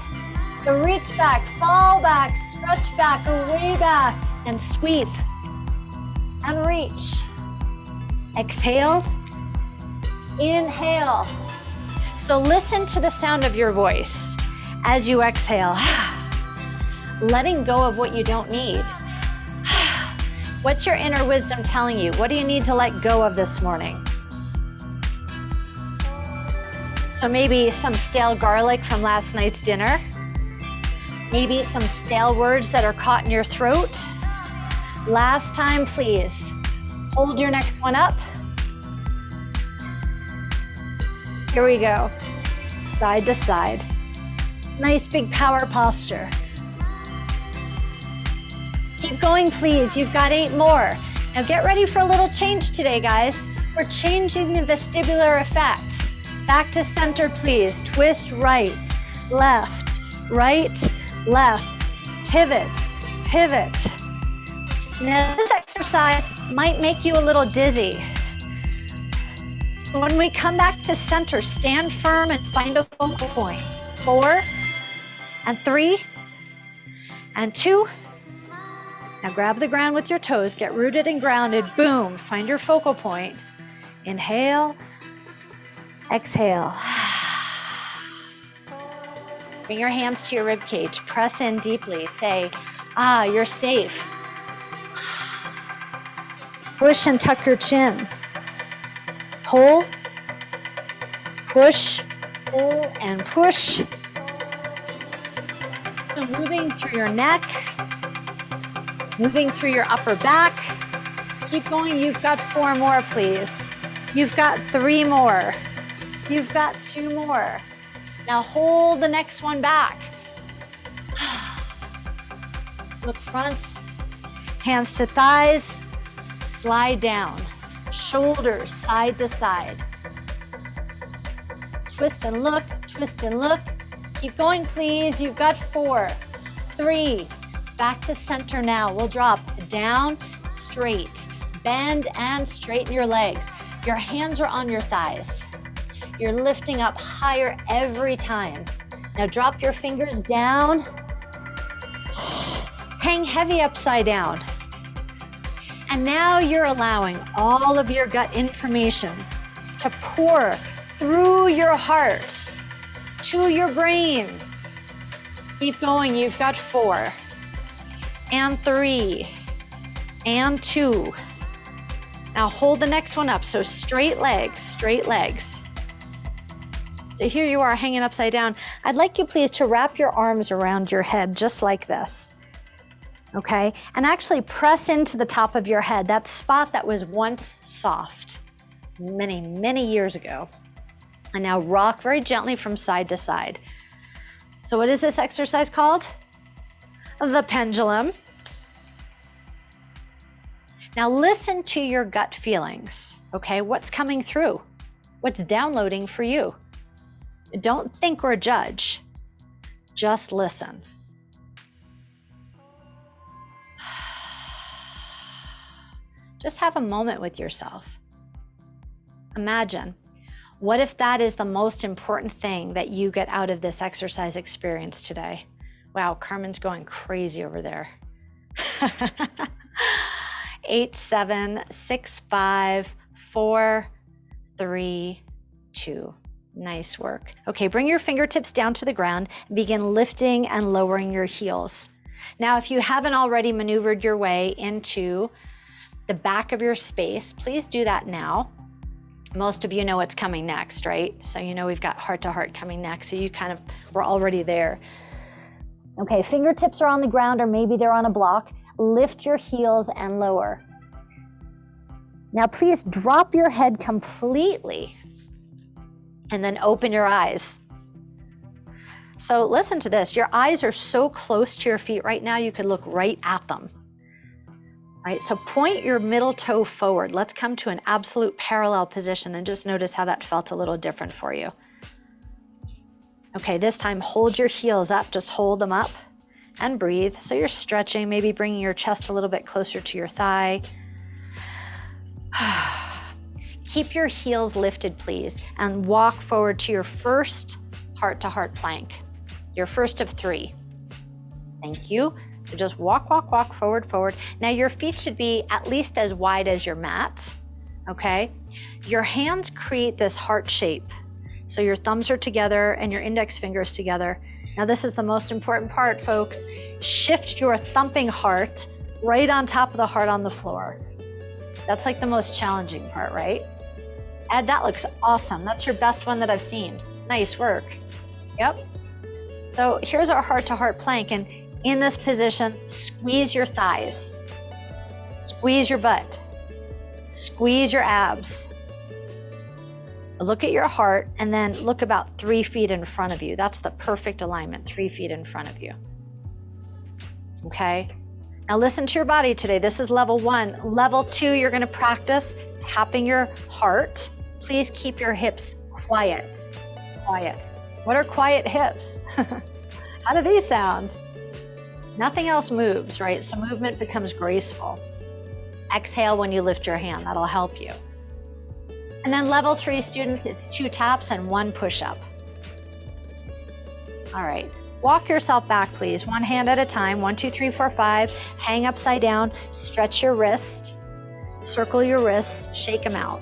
So reach back, fall back, stretch back, way back, and sweep. And reach. Exhale. Inhale. So listen to the sound of your voice as you exhale. Letting go of what you don't need. What's your inner wisdom telling you? What do you need to let go of this morning? So maybe some stale garlic from last night's dinner. Maybe some stale words that are caught in your throat. Last time, please. Hold your next one up. Here we go. Side to side. Nice big power posture. Keep going, please. You've got 8 more. Now get ready for a little change today, guys. We're changing the vestibular effect. Back to center, please. Twist right, left, pivot, pivot. Now this exercise might make you a little dizzy. When we come back to center, stand firm and find a focal point. 4 and 3 and 2. Now grab the ground with your toes, get rooted and grounded, boom, find your focal point. Inhale, exhale. Bring your hands to your rib cage, press in deeply, say, ah, you're safe. Push and tuck your chin. Pull, push, pull, and push. So moving through your neck, moving through your upper back. Keep going. You've got 4 more, please. You've got 3 more. You've got 2 more. Now hold the next one back. Look front, hands to thighs, slide down, shoulders side to side. Twist and look, twist and look. Keep going, please. You've got 4, 3, back to center now. We'll drop down, straight, bend and straighten your legs. Your hands are on your thighs. You're lifting up higher every time. Now drop your fingers down. Hang heavy upside down. And now you're allowing all of your gut information to pour through your heart to your brain. Keep going. You've got 4 and 3 and 2. Now hold the next one up. So straight legs, straight legs. So here you are hanging upside down. I'd like you please to wrap your arms around your head just like this. Okay? And actually press into the top of your head, that spot that was once soft many, many years ago. And now rock very gently from side to side. So what is this exercise called? The pendulum. Now listen to your gut feelings, okay? What's coming through? What's downloading for you? Don't think or judge, just listen. Just have a moment with yourself. Imagine, what if that is the most important thing that you get out of this exercise experience today? Wow, Carmen's going crazy over there. 8, 7, 6, 5, 4, 3, 2. Nice work. Okay, bring your fingertips down to the ground and begin lifting and lowering your heels. Now, if you haven't already maneuvered your way into the back of your space, please do that now. Most of you know what's coming next, right? So you know we've got heart to heart coming next, so you kind of were already there. Okay, fingertips are on the ground or maybe they're on a block. Lift your heels and lower. Now please drop your head completely and then open your eyes. So listen to this. Your eyes are so close to your feet right now, you could look right at them. Right, so point your middle toe forward. Let's come to an absolute parallel position and just notice how that felt a little different for you. Okay, this time hold your heels up, just hold them up and breathe. So you're stretching, maybe bringing your chest a little bit closer to your thigh. Keep your heels lifted, please, and walk forward to your first heart-to-heart plank, your first of 3. Thank you. So just walk, walk, walk, forward, forward. Now your feet should be at least as wide as your mat, okay? Your hands create this heart shape. So your thumbs are together and your index fingers together. Now this is the most important part, folks. Shift your thumping heart right on top of the heart on the floor. That's like the most challenging part, right? Ed, that looks awesome. That's your best one that I've seen. Nice work. Yep. So here's our heart-to-heart plank, and in this position, squeeze your thighs, squeeze your butt, squeeze your abs. Look at your heart and then look about 3 feet in front of you. That's the perfect alignment, 3 feet in front of you. Okay? Now listen to your body today. This is level 1. Level 2, you're gonna practice tapping your heart. Please keep your hips quiet, quiet. What are quiet hips? How do these sound? Nothing else moves, right? So movement becomes graceful. Exhale when you lift your hand, that'll help you. And then level 3 students, it's 2 taps and 1 push-up. All right, walk yourself back, please. 1 hand at a time, 1, 2, 3, 4, 5. Hang upside down, stretch your wrist, circle your wrists, shake them out.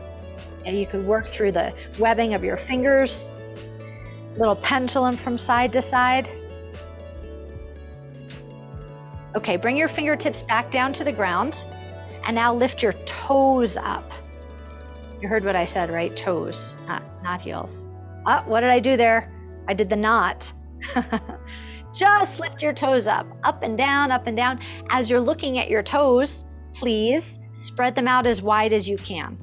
And you could work through the webbing of your fingers, little pendulum from side to side. Okay, bring your fingertips back down to the ground, and now lift your toes toes up. You heard what I said, right? Toes, not heels. What did I do there? I did the knot. Just lift your toes up and down, up and down. As you're looking at your toes, please spread them out as wide as you can.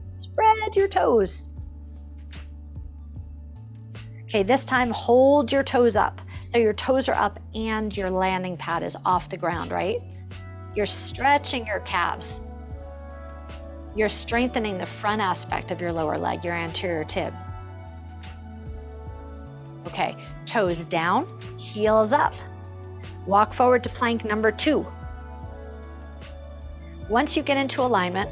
Spread your toes. Okay, this time hold your toes up. So your toes are up and your landing pad is off the ground, right? You're stretching your calves. You're strengthening the front aspect of your lower leg, your anterior tib. Okay, toes down, heels up. Walk forward to plank number 2. Once you get into alignment,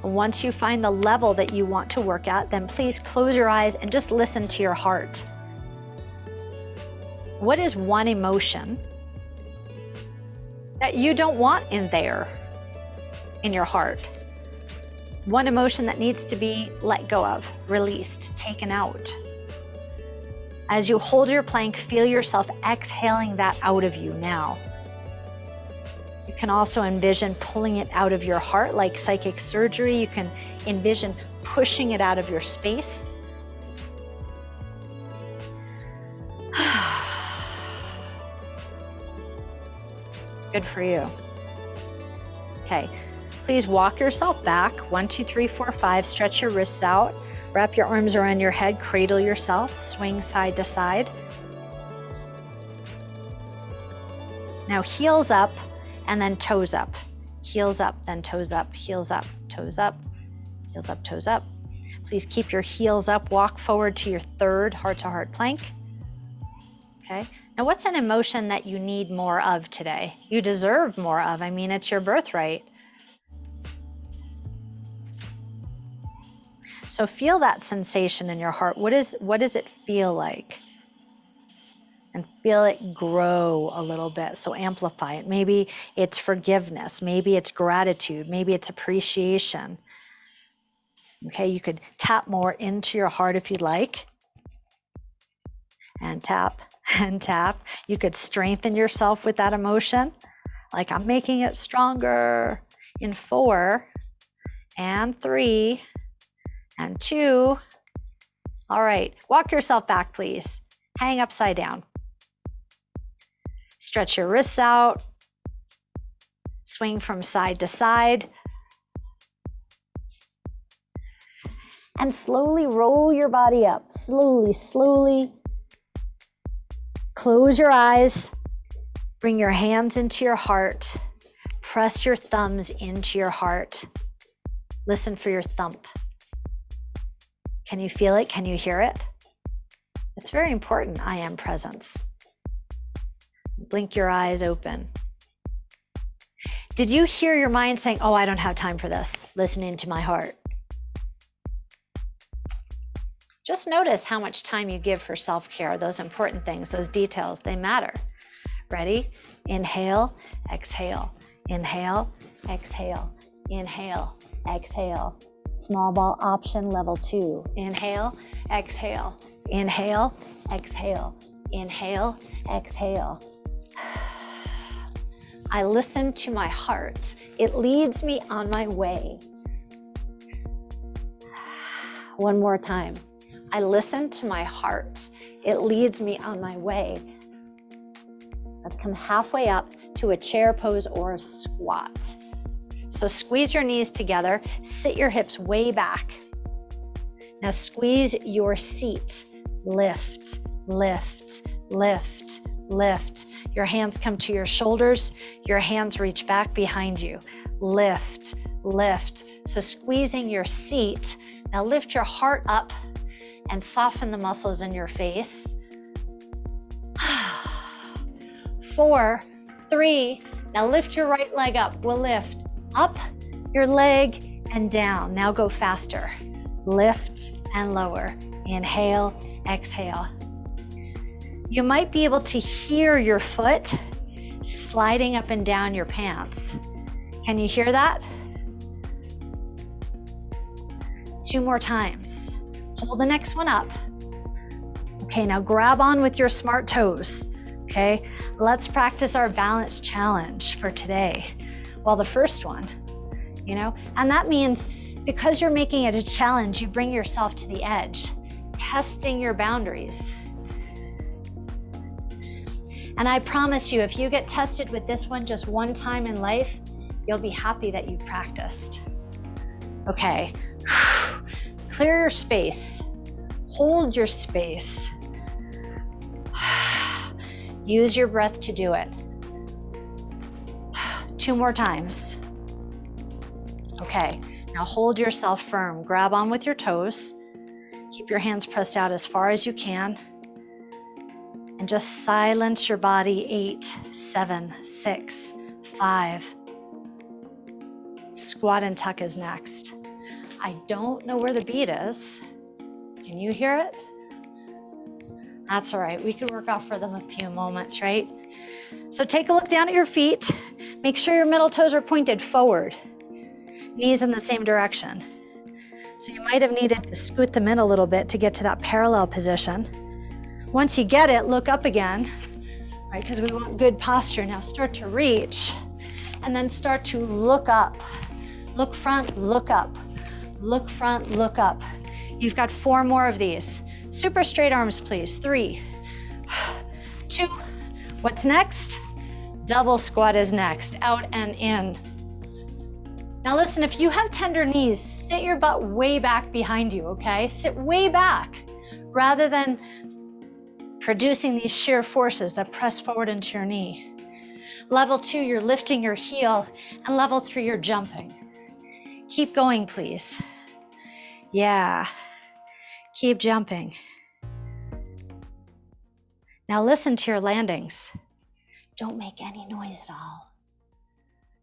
and once you find the level that you want to work at, then please close your eyes and just listen to your heart. What is one emotion that you don't want in there, in your heart? One emotion that needs to be let go of, released, taken out. As you hold your plank, feel yourself exhaling that out of you now. You can also envision pulling it out of your heart like psychic surgery. You can envision pushing it out of your space. Good for you. Okay, please walk yourself back. 1, 2, 3, 4, 5. Stretch your wrists out. Wrap your arms around your head. Cradle yourself. Swing side to side. Now heels up and then toes up. Heels up, then toes up. Heels up, toes up. Heels up, toes up. Please keep your heels up. Walk forward to your third heart-to-heart plank. Okay. Now, what's an emotion that you need more of today? You deserve more of. I mean, it's your birthright. So feel that sensation in your heart. What does it feel like? And feel it grow a little bit. So amplify it. Maybe it's forgiveness. Maybe it's gratitude. Maybe it's appreciation. Okay, you could tap more into your heart if you'd like. And tap and tap. You could strengthen yourself with that emotion. Like, I'm making it stronger. In 4 and 3 and 2. All right, walk yourself back, please. Hang upside down. Stretch your wrists out. Swing from side to side. And slowly roll your body up. Slowly, slowly. Close your eyes. Bring your hands into your heart. Press your thumbs into your heart. Listen for your thump. Can you feel it? Can you hear it? It's very important, I am presence. Blink your eyes open. Did you hear your mind saying, oh, I don't have time for this, listening to my heart? Just notice how much time you give for self-care, those important things, those details, they matter. Ready? Inhale, exhale. Inhale, exhale. Inhale, exhale. Small ball option level 2. Inhale, exhale. Inhale, exhale. Inhale, exhale. I listen to my heart. It leads me on my way. One more time. I listen to my heart. It leads me on my way. Let's come halfway up to a chair pose or a squat. So squeeze your knees together, sit your hips way back. Now squeeze your seat. Lift, lift, lift, lift. Your hands come to your shoulders. Your hands reach back behind you. Lift, lift. So squeezing your seat. Now lift your heart up and soften the muscles in your face. 4, 3, now lift your right leg up. We'll lift up your leg and down. Now go faster. Lift and lower. Inhale, exhale. You might be able to hear your foot sliding up and down your pants. Can you hear that? 2 more times. Hold the next one up. Okay, now grab on with your smart toes. Okay, let's practice our balance challenge for today. Well, the first one you know? And that means because you're making it a challenge, you bring yourself to the edge, testing your boundaries. And I promise you, if you get tested with this one just one time in life, you'll be happy that you practiced. Okay, clear your space, hold your space. Use your breath to do it. 2 more times. Okay, now hold yourself firm. Grab on with your toes. Keep your hands pressed out as far as you can. And just silence your body. 8, 7, 6, 5. Squat and tuck is next. I don't know where the beat is. Can you hear it? That's all right. We could work off for them a few moments, right? So take a look down at your feet. Make sure your middle toes are pointed forward. Knees in the same direction. So you might have needed to scoot them in a little bit to get to that parallel position. Once you get it, look up again, right? Because we want good posture. Now start to reach and then start to look up. Look front, look up. Look front, look up. You've got 4 more of these. Super straight arms, please. 3, 2. What's next? Double squat is next. Out and in. Now listen, if you have tender knees, sit your butt way back behind you, okay? Sit way back rather than producing these shear forces that press forward into your knee. Level 2, you're lifting your heel, and level 3, you're jumping. Keep going, please. Yeah. Keep jumping. Now listen to your landings. Don't make any noise at all.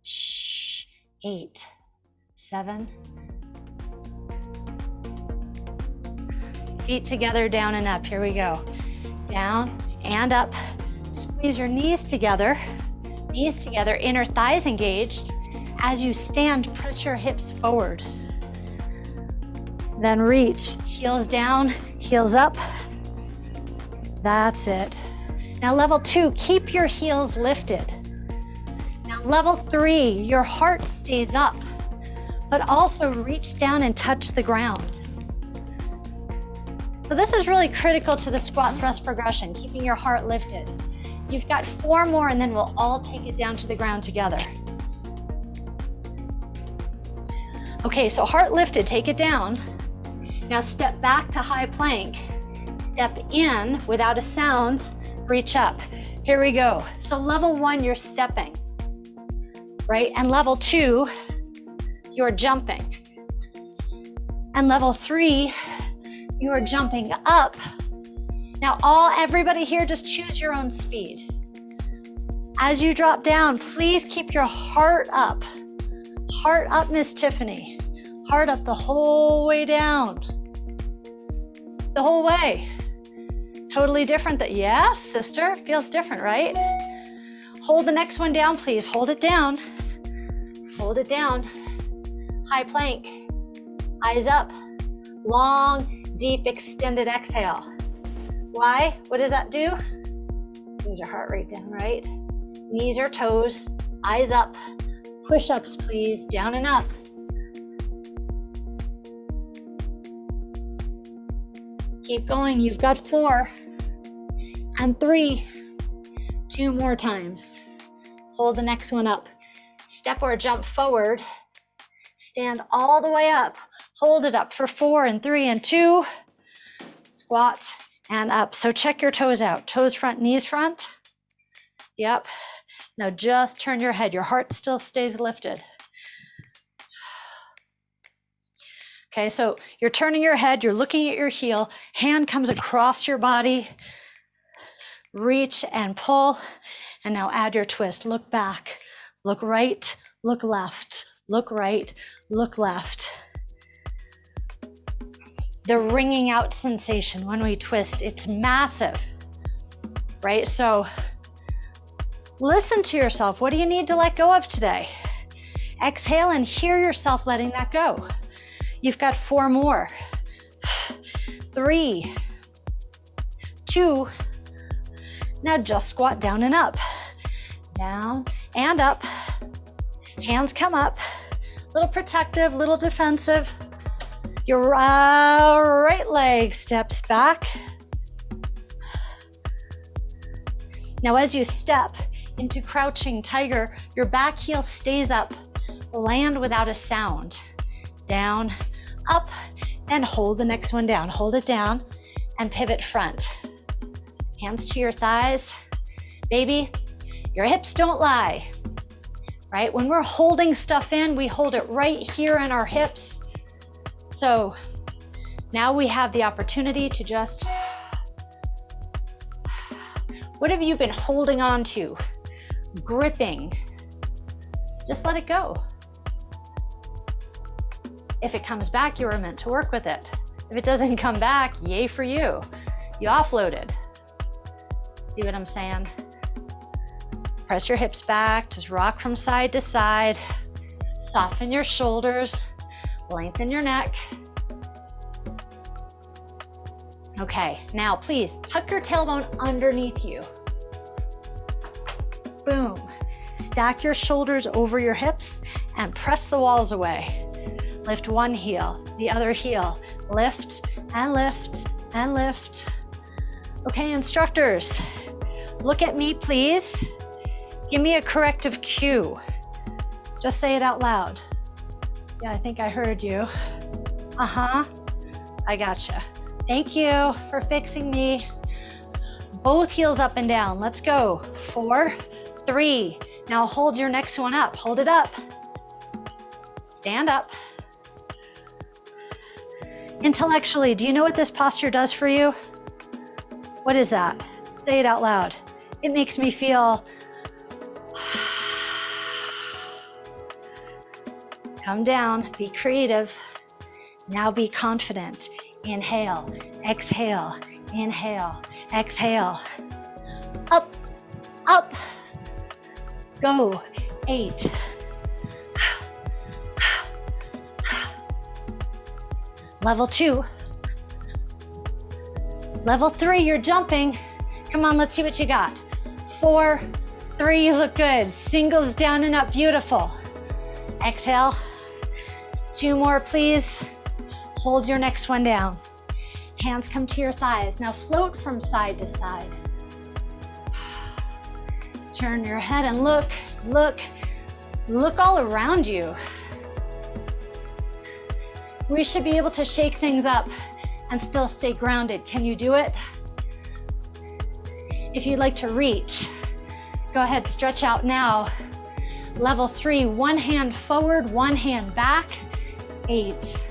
Shh. 8, 7. Feet together, down and up. Here we go. Down and up. Squeeze your knees together, inner thighs engaged. As you stand, press your hips forward. Then reach, heels down, heels up. That's it. Now level 2, keep your heels lifted. Now level 3, your heart stays up, but also reach down and touch the ground. So this is really critical to the squat thrust progression, keeping your heart lifted. You've got 4 more and then we'll all take it down to the ground together. Okay, so heart lifted, take it down. Now step back to high plank. Step in without a sound, reach up. Here we go. So level 1, you're stepping, right? And level 2, you're jumping. And level 3, you are jumping up. Now everybody here, just choose your own speed. As you drop down, please keep your heart up. Heart up, Miss Tiffany. Heart up the whole way down. The whole way. Totally different. Yes, sister, feels different, right? Hold the next one down, please. Hold it down. Hold it down. High plank. Eyes up. Long, deep, extended exhale. Why? What does that do? Brings your heart rate down, right? Knees or toes, eyes up. Push-ups, please, down and up. Keep going, you've got 4 and 3. 2 more times. Hold the next one up. Step or jump forward. Stand all the way up. Hold it up for 4 and 3 and 2. Squat and up. So check your toes out. Toes front, knees front. Yep. Now just turn your head. Your heart still stays lifted. Okay, so you're turning your head, you're looking at your heel, hand comes across your body, reach and pull, and now add your twist. Look back, look right, look left, look right, look left. The ringing out sensation when we twist, it's massive, right? So listen to yourself. What do you need to let go of today? Exhale and hear yourself letting that go. You've got 4 more. 3, 2. Now just squat down and up. Down and up. Hands come up. Little protective, little defensive. Your right leg steps back. Now as you step into crouching tiger, your back heel stays up. Land without a sound. Down, up, and hold the next one down. Hold it down and pivot front. Hands to your thighs. Baby, your hips don't lie, right? When we're holding stuff in, we hold it right here in our hips. So now we have the opportunity to just, what have you been holding on to, gripping? Just let it go. If it comes back, you were meant to work with it. If it doesn't come back, yay for you. You offloaded. See what I'm saying? Press your hips back, just rock from side to side. Soften your shoulders, lengthen your neck. Okay, now please tuck your tailbone underneath you. Boom. Stack your shoulders over your hips and press the walls away. Lift one heel, the other heel. Lift and lift and lift. Okay, instructors, look at me, please. Give me a corrective cue. Just say it out loud. Yeah, I think I heard you. Uh-huh, I gotcha. Thank you for fixing me. Both heels up and down. Let's go. 4, 3. Now hold your next one up. Hold it up. Stand up. Intellectually, do you know what this posture does for you? What is that? Say it out loud. It makes me feel, come down, be creative. Now be confident. Inhale, exhale, inhale, exhale. Up, up. Go. 8. Level 2. Level 3, you're jumping. Come on, let's see what you got. 4, 3, you look good. Singles down and up, beautiful. Exhale. 2 more, please. Hold your next one down. Hands come to your thighs. Now float from side to side. Turn your head and look, look, look all around you. We should be able to shake things up and still stay grounded. Can you do it? If you'd like to reach, go ahead, stretch out now. Level 3, one hand forward, one hand back. 8.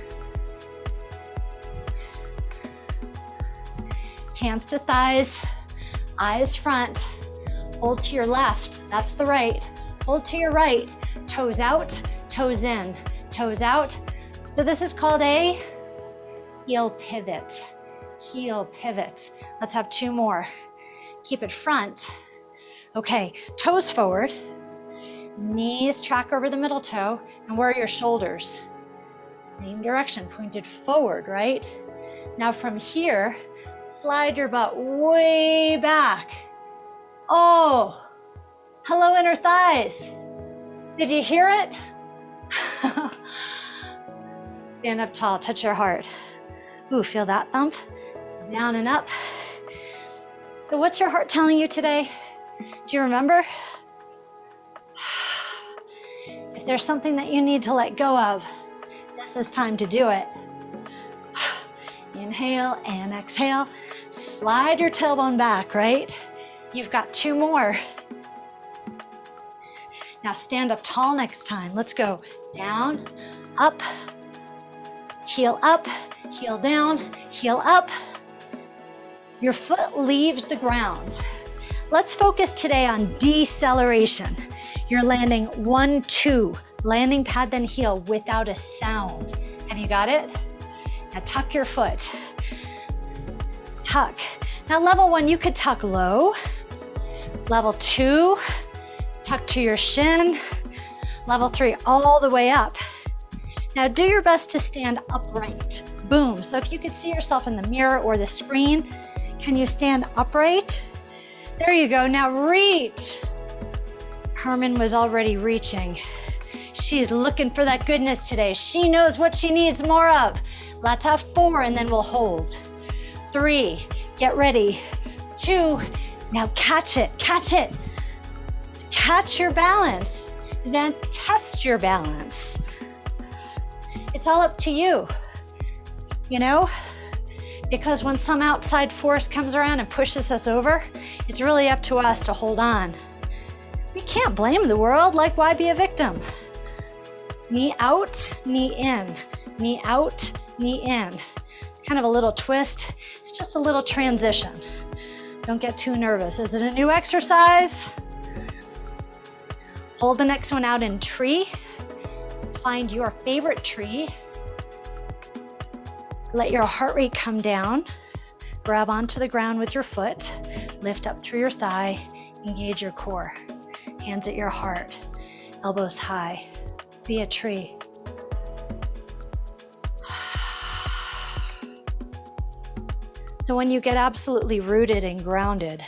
Hands to thighs, eyes front. Hold to your left, that's the right. Hold to your right, toes out, toes in, toes out. So this is called a heel pivot. Heel pivot. Let's have 2 more. Keep it front. Okay, toes forward. Knees track over the middle toe. And where are your shoulders? Same direction, pointed forward, right? Now from here, slide your butt way back. Oh, hello inner thighs. Did you hear it? Stand up tall, touch your heart. Ooh, feel that thump? Down and up. So what's your heart telling you today? Do you remember? If there's something that you need to let go of, this is time to do it. Inhale and exhale. Slide your tailbone back, right? You've got 2 more. Now stand up tall next time. Let's go. Down, up, heel up, heel down, heel up. Your foot leaves the ground. Let's focus today on deceleration. You're landing 1, 2, landing pad then heel without a sound. Have you got it? Now tuck your foot. Tuck. Now level 1, you could tuck low. Level 2, tuck to your shin. Level 3, all the way up. Now do your best to stand upright. Boom. So if you could see yourself in the mirror or the screen, can you stand upright? There you go. Now reach. Carmen was already reaching. She's looking for that goodness today. She knows what she needs more of. Let's have 4 and then we'll hold. 3, get ready. 2, now catch it, catch it. Catch your balance, then test your balance. It's all up to you, you know? Because when some outside force comes around and pushes us over, it's really up to us to hold on. We can't blame the world, like why be a victim? Knee out, knee in, knee out, knee in. Kind of a little twist. It's just a little transition. Don't get too nervous. Is it a new exercise? Hold the next one out in tree. Find your favorite tree. Let your heart rate come down. Grab onto the ground with your foot. Lift up through your thigh. Engage your core. Hands at your heart. Elbows high. Be a tree. So when you get absolutely rooted and grounded,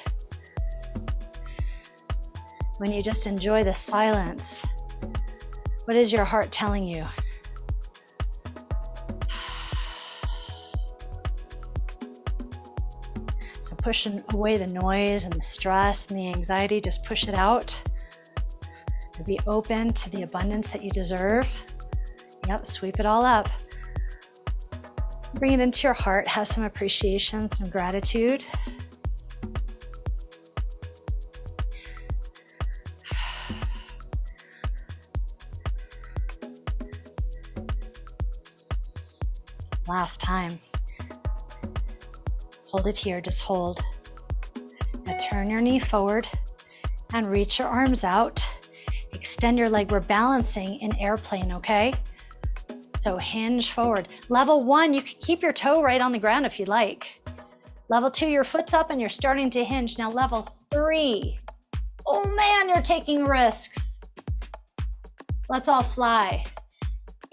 when you just enjoy the silence, what is your heart telling you? So pushing away the noise and the stress and the anxiety, just push it out. And be open to the abundance that you deserve. Yep, sweep it all up. Bring it into your heart, have some appreciation, some gratitude. Last time. Hold it here, just hold. Now turn your knee forward and reach your arms out. Extend your leg. We're balancing in airplane, okay? So hinge forward. Level 1, you can keep your toe right on the ground if you'd like. Level 2, your foot's up and you're starting to hinge. Now level 3, oh man, you're taking risks. Let's all fly.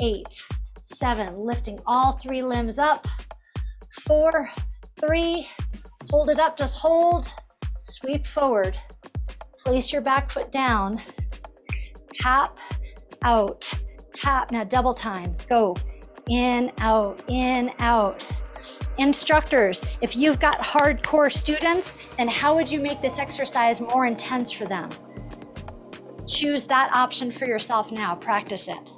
8, 7, lifting all 3 limbs up. 4, 3, hold it up, just hold. Sweep forward. Place your back foot down. Tap, out. Tap, now double time, go, in, out, in, out. Instructors, if you've got hardcore students, then how would you make this exercise more intense for them? Choose that option for yourself now, practice it.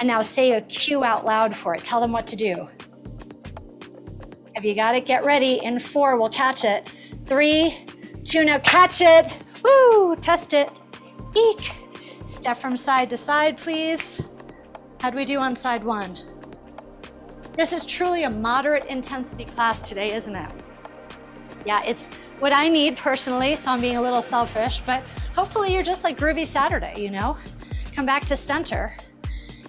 And now say a cue out loud for it, tell them what to do. Have you got it? Get ready, in 4, we'll catch it. 3, 2, now catch it, woo, test it, eek. Step from side to side, please. How'd we do on side 1? This is truly a moderate intensity class today, isn't it? Yeah, it's what I need personally, so I'm being a little selfish, but hopefully you're just like Groovy Saturday, you know? Come back to center.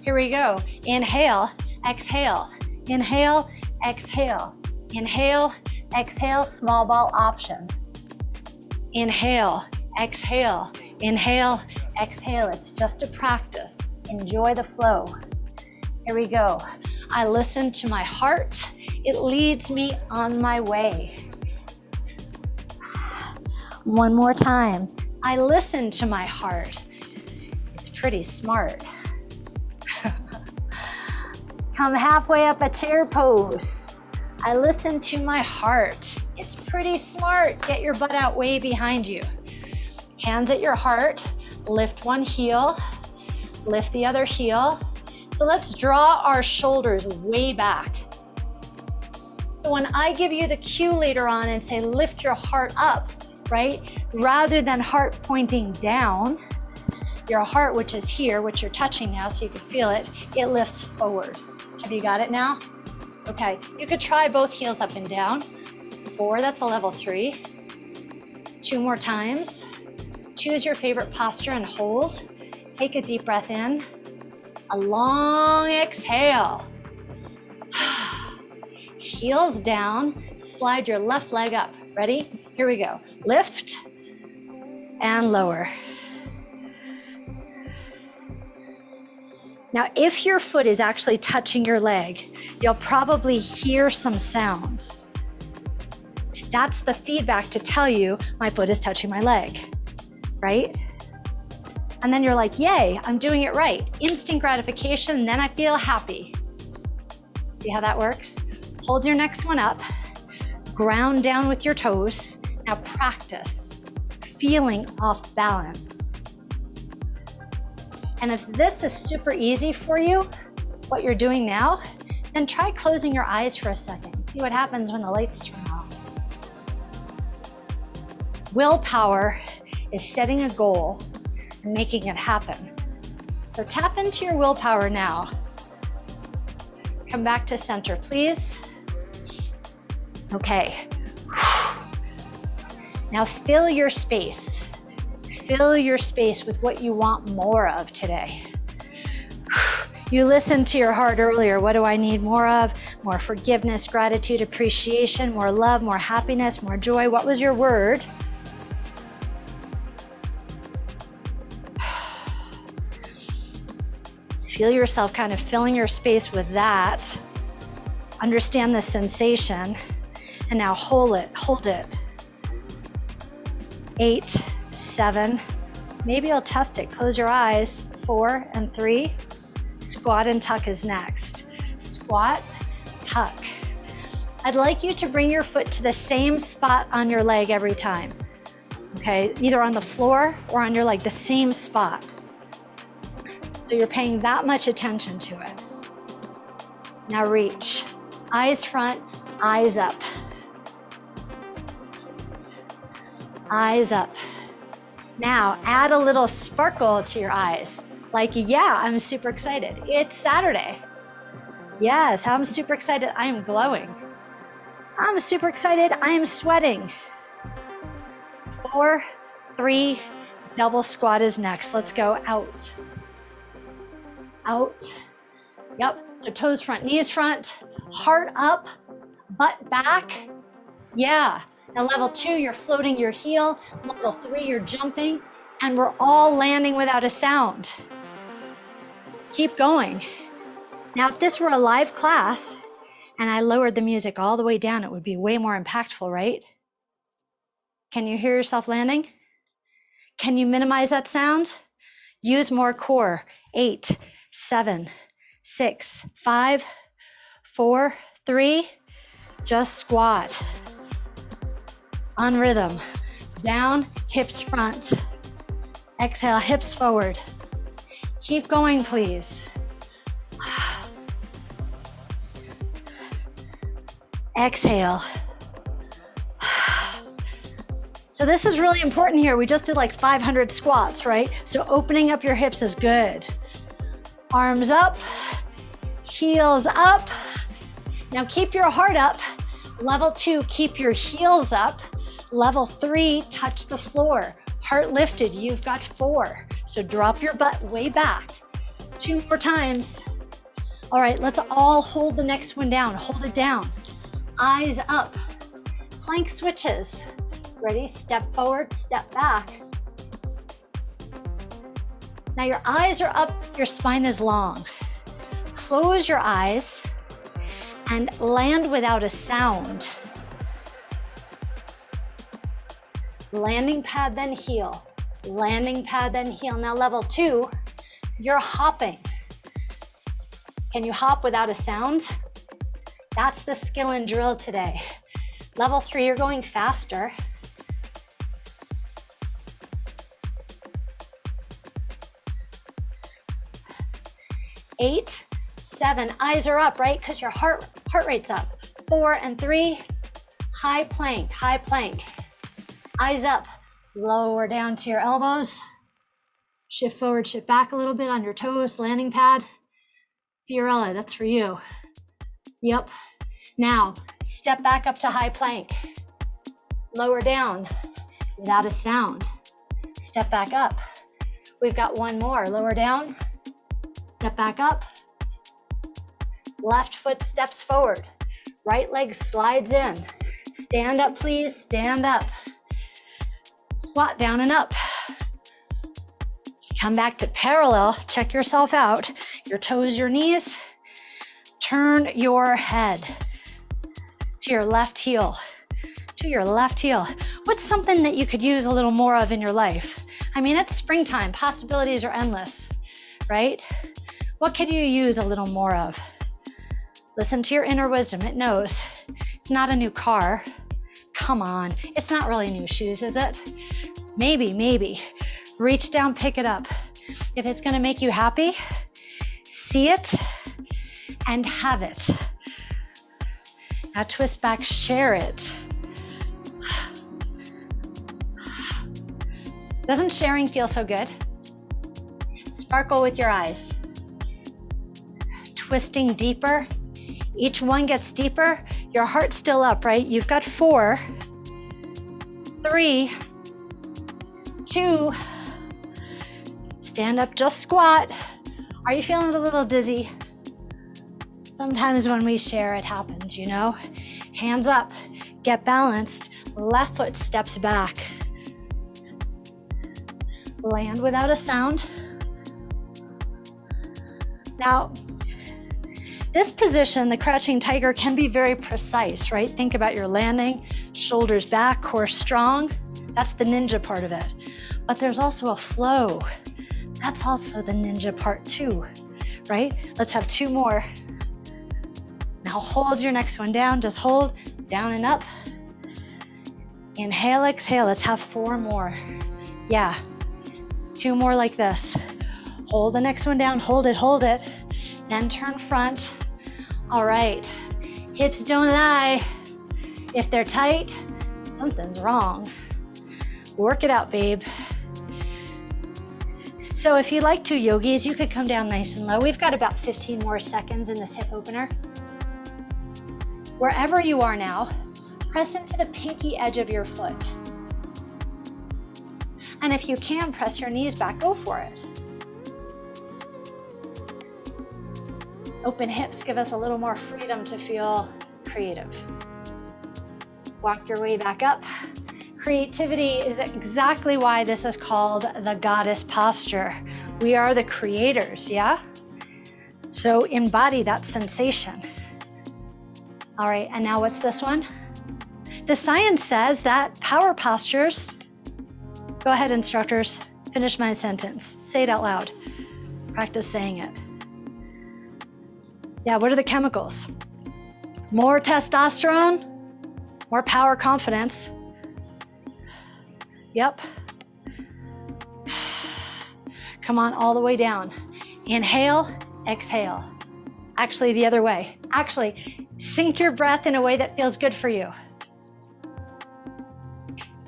Here we go. Inhale, exhale. Inhale, exhale. Inhale, exhale, small ball option. Inhale, exhale. Inhale, exhale. It's just a practice. Enjoy the flow. Here we go. I listen to my heart. It leads me on my way. One more time. I listen to my heart. It's pretty smart. Come halfway up a chair pose. I listen to my heart. It's pretty smart. Get your butt out way behind you. Hands at your heart, lift one heel, lift the other heel. So let's draw our shoulders way back. So when I give you the cue later on and say lift your heart up, right? Rather than heart pointing down, your heart, which is here, which you're touching now so you can feel it, it lifts forward. Have you got it now? Okay, you could try both heels up and down. 4, that's a level 3. 2 more times. Choose your favorite posture and hold. Take a deep breath in. A long exhale. Heels down, slide your left leg up. Ready? Here we go. Lift and lower. Now, if your foot is actually touching your leg, you'll probably hear some sounds. That's the feedback to tell you my foot is touching my leg, right? And then you're like, yay, I'm doing it right. Instant gratification, and then I feel happy. See how that works? Hold your next one up, ground down with your toes. Now practice feeling off balance. And if this is super easy for you, what you're doing now, then try closing your eyes for a second. See what happens when the lights turn off. Willpower is setting a goal and making it happen. So tap into your willpower now. Come back to center, please. Okay. Now fill your space. Fill your space with what you want more of today. You listened to your heart earlier. What do I need more of? More forgiveness, gratitude, appreciation, more love, more happiness, more joy. What was your word? Feel yourself kind of filling your space with that. Understand the sensation. And now hold it. 8, 7. Maybe I'll test it. Close your eyes. 4 and 3. Squat and tuck is next. Squat, tuck. I'd like you to bring your foot to the same spot on your leg every time. Okay, either on the floor or on your leg, the same spot. So you're paying that much attention to it. Now reach. Eyes front, eyes up. Eyes up. Now add a little sparkle to your eyes. Like, yeah, I'm super excited. It's Saturday. Yes, I'm super excited. I am glowing. I'm super excited. I am sweating. 4, 3, double squat is next. Let's go out. Out. Yep, so toes front, knees front, heart up, butt back. Yeah. Now level 2, you're floating your heel. Level 3, you're jumping. And we're all landing without a sound. Keep going. Now, if this were a live class and I lowered the music all the way down, it would be way more impactful, right? Can you hear yourself landing? Can you minimize that sound? Use more core. 8, 7, 6, 5, 4, 3. Just squat. On rhythm. Down, hips front. Exhale, hips forward. Keep going, please. Exhale. So this is really important here. We just did like 500 squats, right? So opening up your hips is good. Arms up, heels up. Now keep your heart up. Level 2, keep your heels up. Level 3, touch the floor. Heart lifted, you've got 4. So drop your butt way back. 2 more times. All right, let's all hold the next one down. Hold it down. Eyes up. Plank switches. Ready? Step forward, step back. Now your eyes are up, your spine is long. Close your eyes and land without a sound. Landing pad, then heel. Landing pad, then heel. Now level 2, you're hopping. Can you hop without a sound? That's the skill and drill today. Level 3, you're going faster. Eight, 7, eyes are up, right? Because your heart rate's up. 4 and 3, high plank, high plank. Eyes up, lower down to your elbows. Shift forward, shift back a little bit on your toes, landing pad. Fiorella, that's for you. Yep. Now, step back up to high plank. Lower down without a sound. Step back up. We've got one more. Lower down, step back up. Left foot steps forward. Right leg slides in. Stand up, please, stand up. Squat down and up. Come back to parallel, check yourself out. Your toes, your knees. Turn your head to your left heel. to your left heel. What's something that you could use a little more of in your life? I mean, it's springtime, possibilities are endless, right? What could you use a little more of? Listen to your inner wisdom. It knows. It's not a new car. Come on, it's not really new shoes, is it? Maybe. Reach down, pick it up. If it's gonna make you happy, see it and have it. Now twist back, share it. Doesn't sharing feel so good? Sparkle with your eyes. Twisting deeper. Each one gets deeper. Your heart's still up, right? You've got 4, 3, 2. Stand up, just squat. Are you feeling a little dizzy? Sometimes when we share, it happens, you know? Hands up, get balanced. Left foot steps back. Land without a sound. Now, this position, the crouching tiger, can be very precise, right? Think about your landing, shoulders back, core strong. That's the ninja part of it. But there's also a flow. That's also the ninja part too, right? Let's have 2 more. Now hold your next one down, just hold, down and up. Inhale, exhale, let's have 4 more. Yeah, 2 more like this. Hold the next one down, hold it. Then turn front. All right, hips don't lie. If they're tight, something's wrong. Work it out, babe. So if you like to, yogis, you could come down nice and low. We've got about 15 more seconds in this hip opener. Wherever you are now, press into the pinky edge of your foot. And if you can, press your knees back, go for it. Open hips give us a little more freedom to feel creative. Walk your way back up. Creativity is exactly why this is called the goddess posture. We are the creators, yeah? So embody that sensation. All right, and now what's this one? The science says that power postures, go ahead, instructors, finish my sentence. Say it out loud. Practice saying it. Yeah, what are the chemicals? More testosterone, more power, confidence. Yep. Come on, all the way down. Inhale, exhale. Actually, the other way. Actually, sink your breath in a way that feels good for you.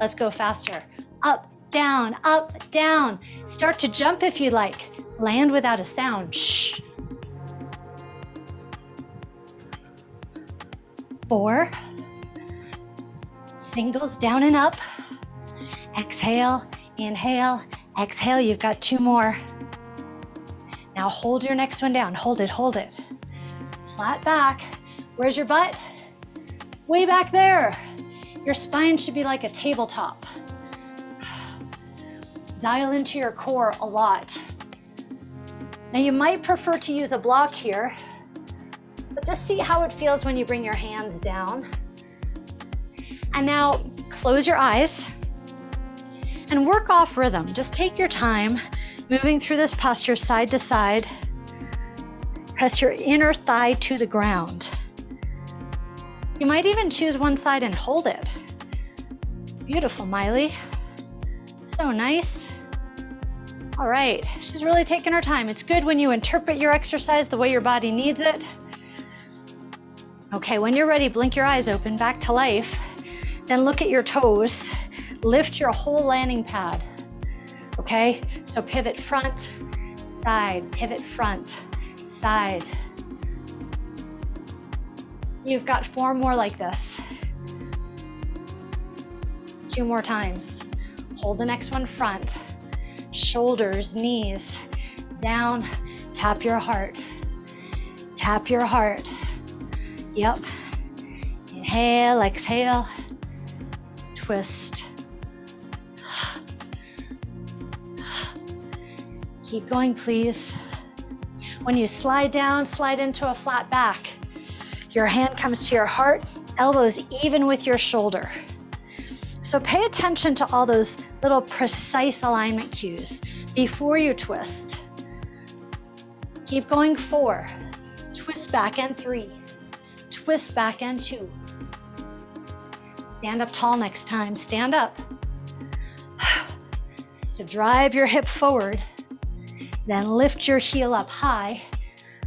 Let's go faster. Up, down, up, down. Start to jump if you like. Land without a sound. Shh. 4. Singles down and up. Exhale, inhale, exhale. You've got 2 more. Now hold your next one down. Hold it. Flat back. Where's your butt? Way back there. Your spine should be like a tabletop. Dial into your core a lot. Now you might prefer to use a block here, but just see how it feels when you bring your hands down. And now close your eyes and work off rhythm. Just take your time, moving through this posture side to side. Press your inner thigh to the ground. You might even choose one side and hold it. Beautiful, Miley. So nice. All right, she's really taking her time. It's good when you interpret your exercise the way your body needs it. Okay, when you're ready, blink your eyes open back to life. Then look at your toes. Lift your whole landing pad. Okay, so pivot front, side, pivot front, side. You've got 4 more like this. 2 more times. Hold the next one front. Shoulders, knees, down, tap your heart. Tap your heart. Yep. Inhale, exhale, twist. Keep going, please. When you slide down, slide into a flat back. Your hand comes to your heart, elbows even with your shoulder. So pay attention to all those little precise alignment cues before you twist. Keep going 4, twist back and 3, twist back and 2. Stand up tall next time, stand up. So drive your hip forward, then lift your heel up high.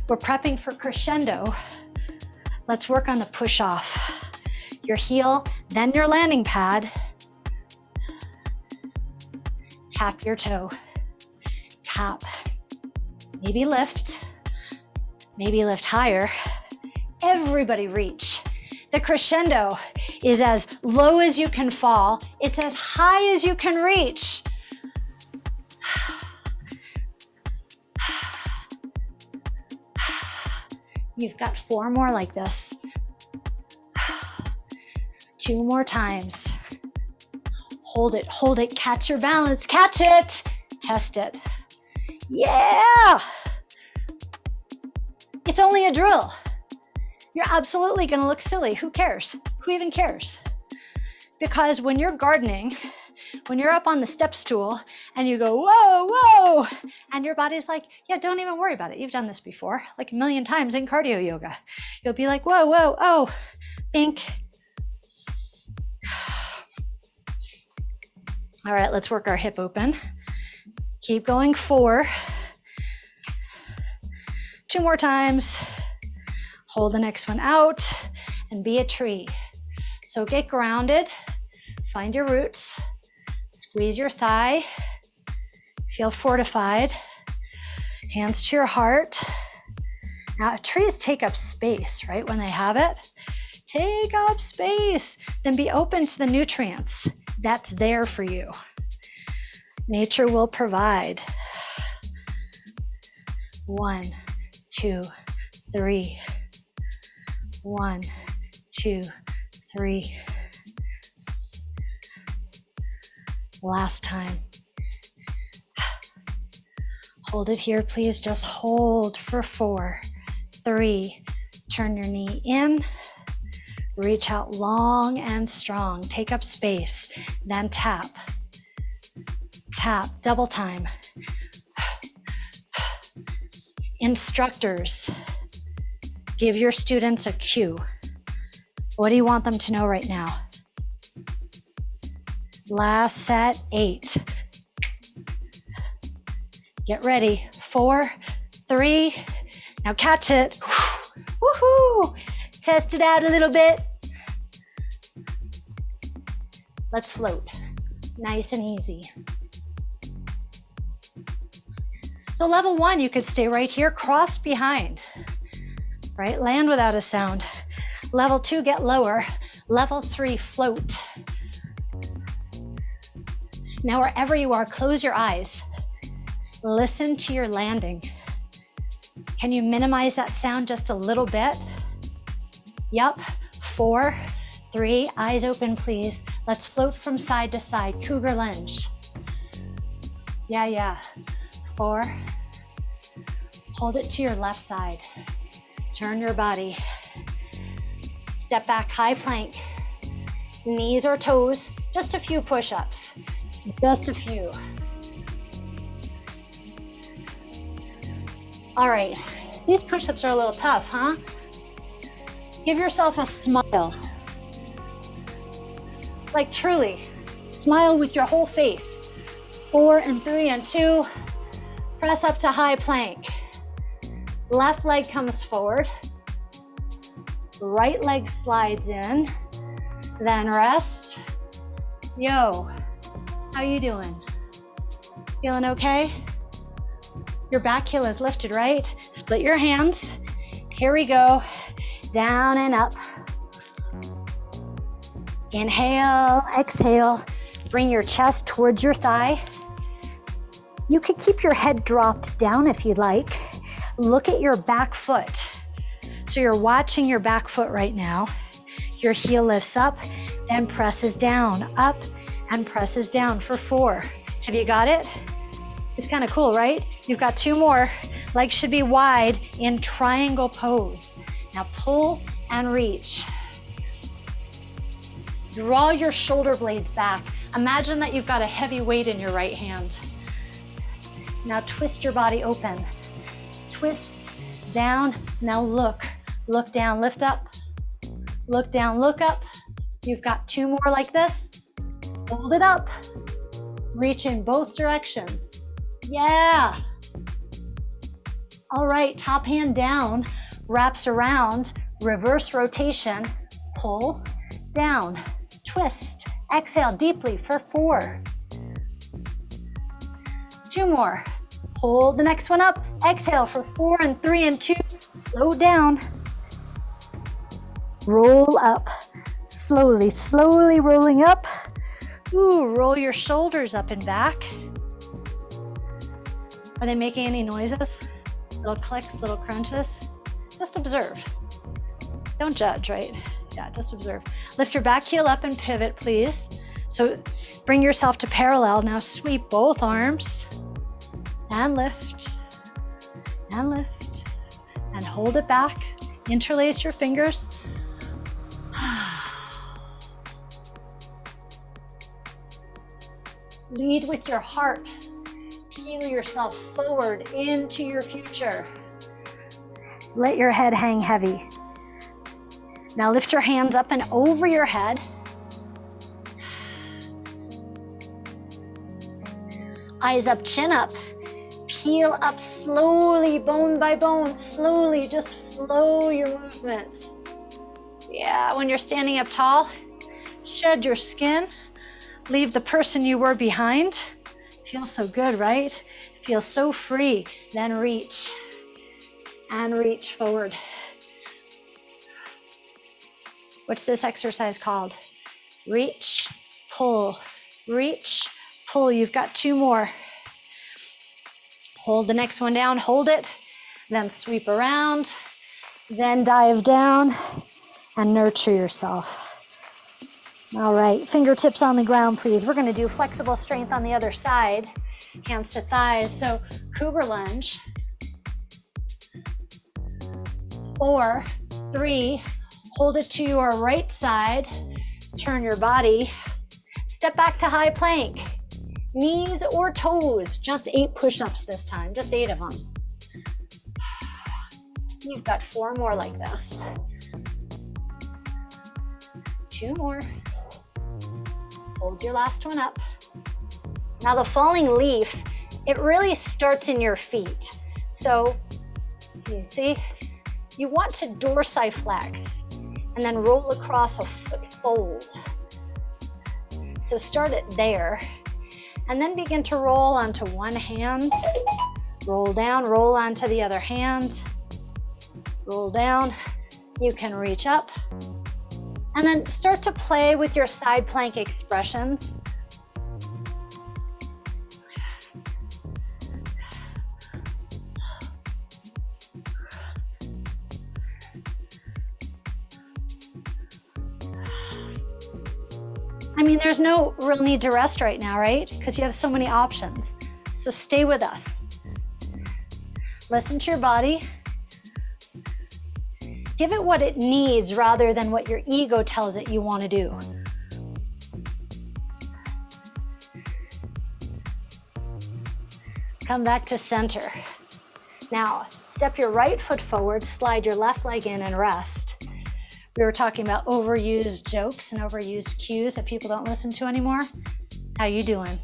We're prepping for crescendo. Let's work on the push off. Your heel, then your landing pad. Tap your toe, tap. Maybe lift higher. Everybody reach. The crescendo is as low as you can fall. It's as high as you can reach. You've got 4 more like this. 2 more times. Hold it, catch your balance, catch it. Test it. Yeah! It's only a drill. You're absolutely gonna look silly. Who cares? Who even cares? Because when you're gardening, when you're up on the step stool and you go, whoa, whoa, and your body's like, yeah, don't even worry about it. You've done this before, like a million times in cardio yoga. You'll be like, whoa, whoa, oh, bink. All right, let's work our hip open. Keep going 4. 2 more times. Hold the next one out and be a tree. So get grounded, find your roots, squeeze your thigh, feel fortified, hands to your heart. Now, trees take up space, right? When they have it, take up space, then be open to the nutrients that's there for you. Nature will provide. 1, 2, 3. 1, 2, 3. Last time. Hold it here, please. Just hold for 4, 3. Turn your knee in. Reach out long and strong. Take up space. Then tap. Tap. Double time. Instructors, give your students a cue. What do you want them to know right now? Last set, 8. Get ready. 4, 3. Now catch it. Woohoo! Test it out a little bit. Let's float. Nice and easy. So level 1, you could stay right here, cross behind, right? Land without a sound. Level 2, get lower. Level 3, float. Now, wherever you are, close your eyes. Listen to your landing. Can you minimize that sound just a little bit? Yup. 4, 3, eyes open, please. Let's float from side to side, cougar lunge. Yeah. 4, hold it to your left side. Turn your body. Step back, high plank. Knees or toes, just a few push-ups. Just a few. All right, these push-ups are a little tough, huh? Give yourself a smile. Like truly, smile with your whole face. 4 and 3 and 2. Press up to high plank. Left leg comes forward. Right leg slides in. Then rest. Yo, how you doing? Feeling okay? Your back heel is lifted, right? Split your hands. Here we go. Down and up. Inhale, exhale. Bring your chest towards your thigh. You could keep your head dropped down if you'd like. Look at your back foot. So you're watching your back foot right now. Your heel lifts up and presses down, up and presses down for 4. Have you got it? It's kind of cool, right? You've got 2 more. Legs should be wide in triangle pose. Now pull and reach. Draw your shoulder blades back. Imagine that you've got a heavy weight in your right hand. Now twist your body open. Twist down. Now look. Look down, lift up. Look down, look up. You've got 2 more like this. Hold it up. Reach in both directions. Yeah. All right, top hand down, wraps around, reverse rotation, pull, down, twist. Exhale deeply for 4. 2 more. Hold the next one up. Exhale for 4 and 3 and 2. Slow down. Roll up. Slowly, slowly rolling up. Ooh, roll your shoulders up and back. Are they making any noises? Little clicks, little crunches? Just observe. Don't judge, right? Yeah, just observe. Lift your back heel up and pivot, please. So bring yourself to parallel. Now sweep both arms and lift and hold it back. Interlace your fingers. Lead with your heart. Peel yourself forward into your future. Let your head hang heavy. Now lift your hands up and over your head. Eyes up, chin up. Peel up slowly, bone by bone. Slowly, just flow your movement. Yeah, when you're standing up tall, shed your skin. Leave the person you were behind. Feels so good, right? Feel so free. Then reach and reach forward. What's this exercise called? Reach, pull, reach, pull. You've got 2 more. Hold the next one down, hold it, then sweep around, then dive down and nurture yourself. All right, fingertips on the ground, please. We're gonna do flexible strength on the other side, hands to thighs. So cougar lunge. 4, 3, hold it to your right side, turn your body, step back to high plank, knees or toes, just 8 push-ups this time, just 8 of them. You've got 4 more like this. 2 more. Hold your last one up. Now the falling leaf, it really starts in your feet. So you see, you want to dorsiflex and then roll across a foot fold. So start it there and then begin to roll onto one hand, roll down, roll onto the other hand, roll down. You can reach up and then start to play with your side plank expressions. I mean, there's no real need to rest right now, right? Because you have so many options. So stay with us. Listen to your body. Give it what it needs rather than what your ego tells it you want to do. Come back to center. Now, step your right foot forward, slide your left leg in and rest. We were talking about overused jokes and overused cues that people don't listen to anymore. How you doing?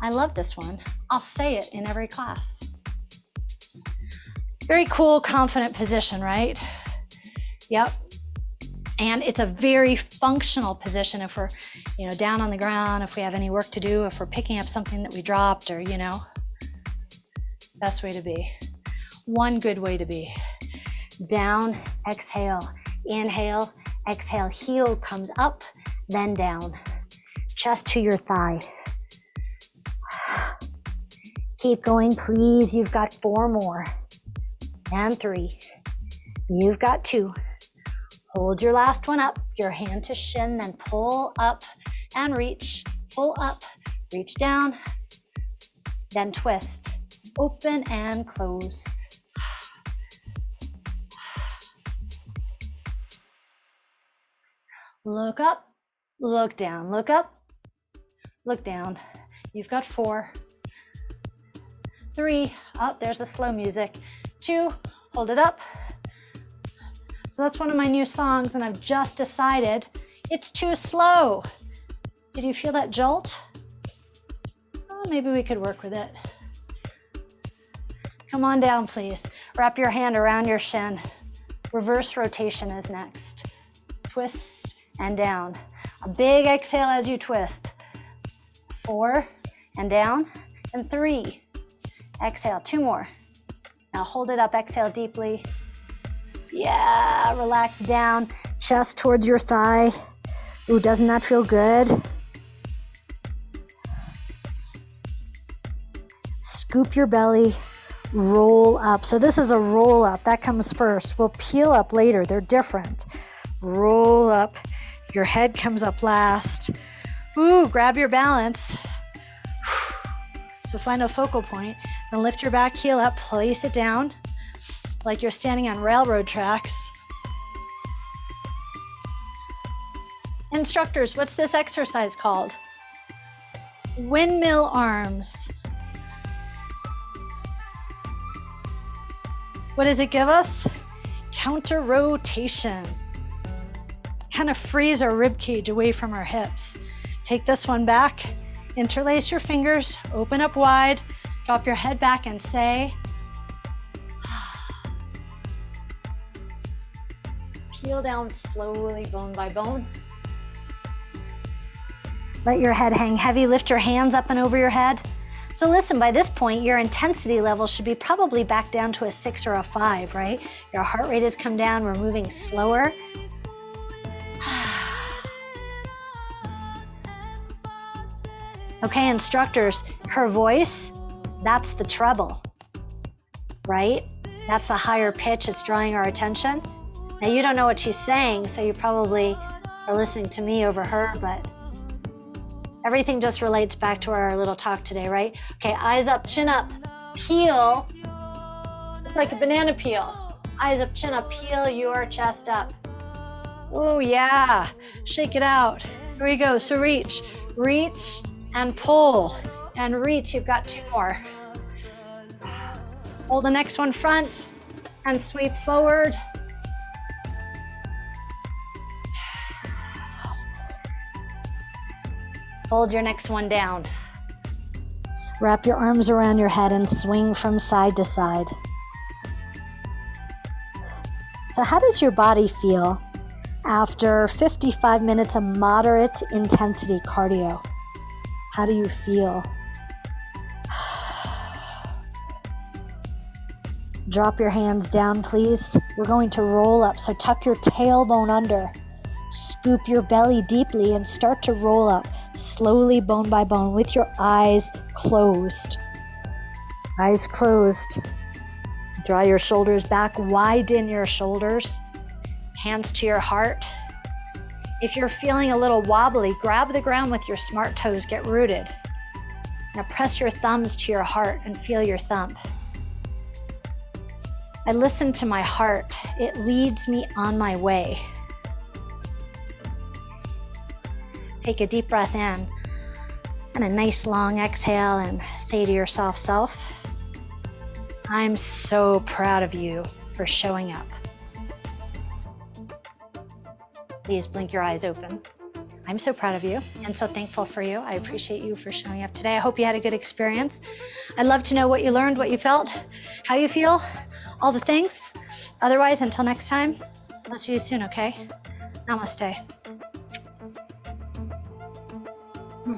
I love this one. I'll say it in every class. Very cool, confident position, right? Yep. And it's a very functional position if we're, down on the ground, if we have any work to do, if we're picking up something that we dropped or, best way to be. One good way to be. Down, exhale. Inhale, exhale, heel comes up, then down. Chest to your thigh. Keep going, please. You've got 4 more. And 3. You've got 2. Hold your last one up, your hand to shin, then pull up and reach. Pull up, reach down, then twist. Open and close. Look up, Look down, look up, look down. You've got 4, 3, oh, there's the slow music. 2, hold it up. So that's one of my new songs, and I've just decided it's too slow. Did you feel that jolt? Oh, maybe we could work with it. Come on down, please. Wrap your hand around your shin. Reverse rotation is next. Twist and down. A big exhale as you twist. 4 and down, and 3. Exhale, 2 more. Now hold it up, exhale deeply. Yeah, relax down, chest towards your thigh. Ooh, doesn't that feel good? Scoop your belly, roll up. So this is a roll up, that comes first. We'll peel up later, they're different. Roll up, your head comes up last. Ooh, grab your balance. So find a focal point, then lift your back heel up, place it down like you're standing on railroad tracks. Instructors, what's this exercise called? Windmill arms. What does it give us? Counter rotation. Kind of frees our rib cage away from our hips. Take this one back, interlace your fingers, open up wide, drop your head back and say, peel down slowly, bone by bone. Let your head hang heavy, lift your hands up and over your head. So listen, by this point, your intensity level should be probably back down to a 6 or a 5, right? Your heart rate has come down, we're moving slower. Okay, instructors, her voice, that's the treble, right? That's the higher pitch, it's drawing our attention. Now you don't know what she's saying, so you probably are listening to me over her, but everything just relates back to our little talk today, right? Okay, eyes up, chin up, peel. It's like a banana peel. Eyes up, chin up, peel your chest up. Oh yeah, shake it out. Here we go, so reach and pull and reach. You've got 2 more. Hold the next one front and sweep forward. Hold your next one down. Wrap your arms around your head and swing from side to side. So how does your body feel after 55 minutes of moderate intensity cardio? How do you feel? Drop your hands down, please. We're going to roll up, so tuck your tailbone under. Scoop your belly deeply and start to roll up, slowly bone by bone, with your eyes closed. Eyes closed. Draw your shoulders back, widen your shoulders. Hands to your heart. If you're feeling a little wobbly, grab the ground with your smart toes, get rooted. Now press your thumbs to your heart and feel your thump. I listen to my heart. It leads me on my way. Take a deep breath in and a nice long exhale and say to yourself, self, I'm so proud of you for showing up. Please blink your eyes open. I'm so proud of you and so thankful for you. I appreciate you for showing up today. I hope you had a good experience. I'd love to know what you learned, what you felt, how you feel, all the things. Otherwise, until next time, I'll see you soon, okay? Namaste.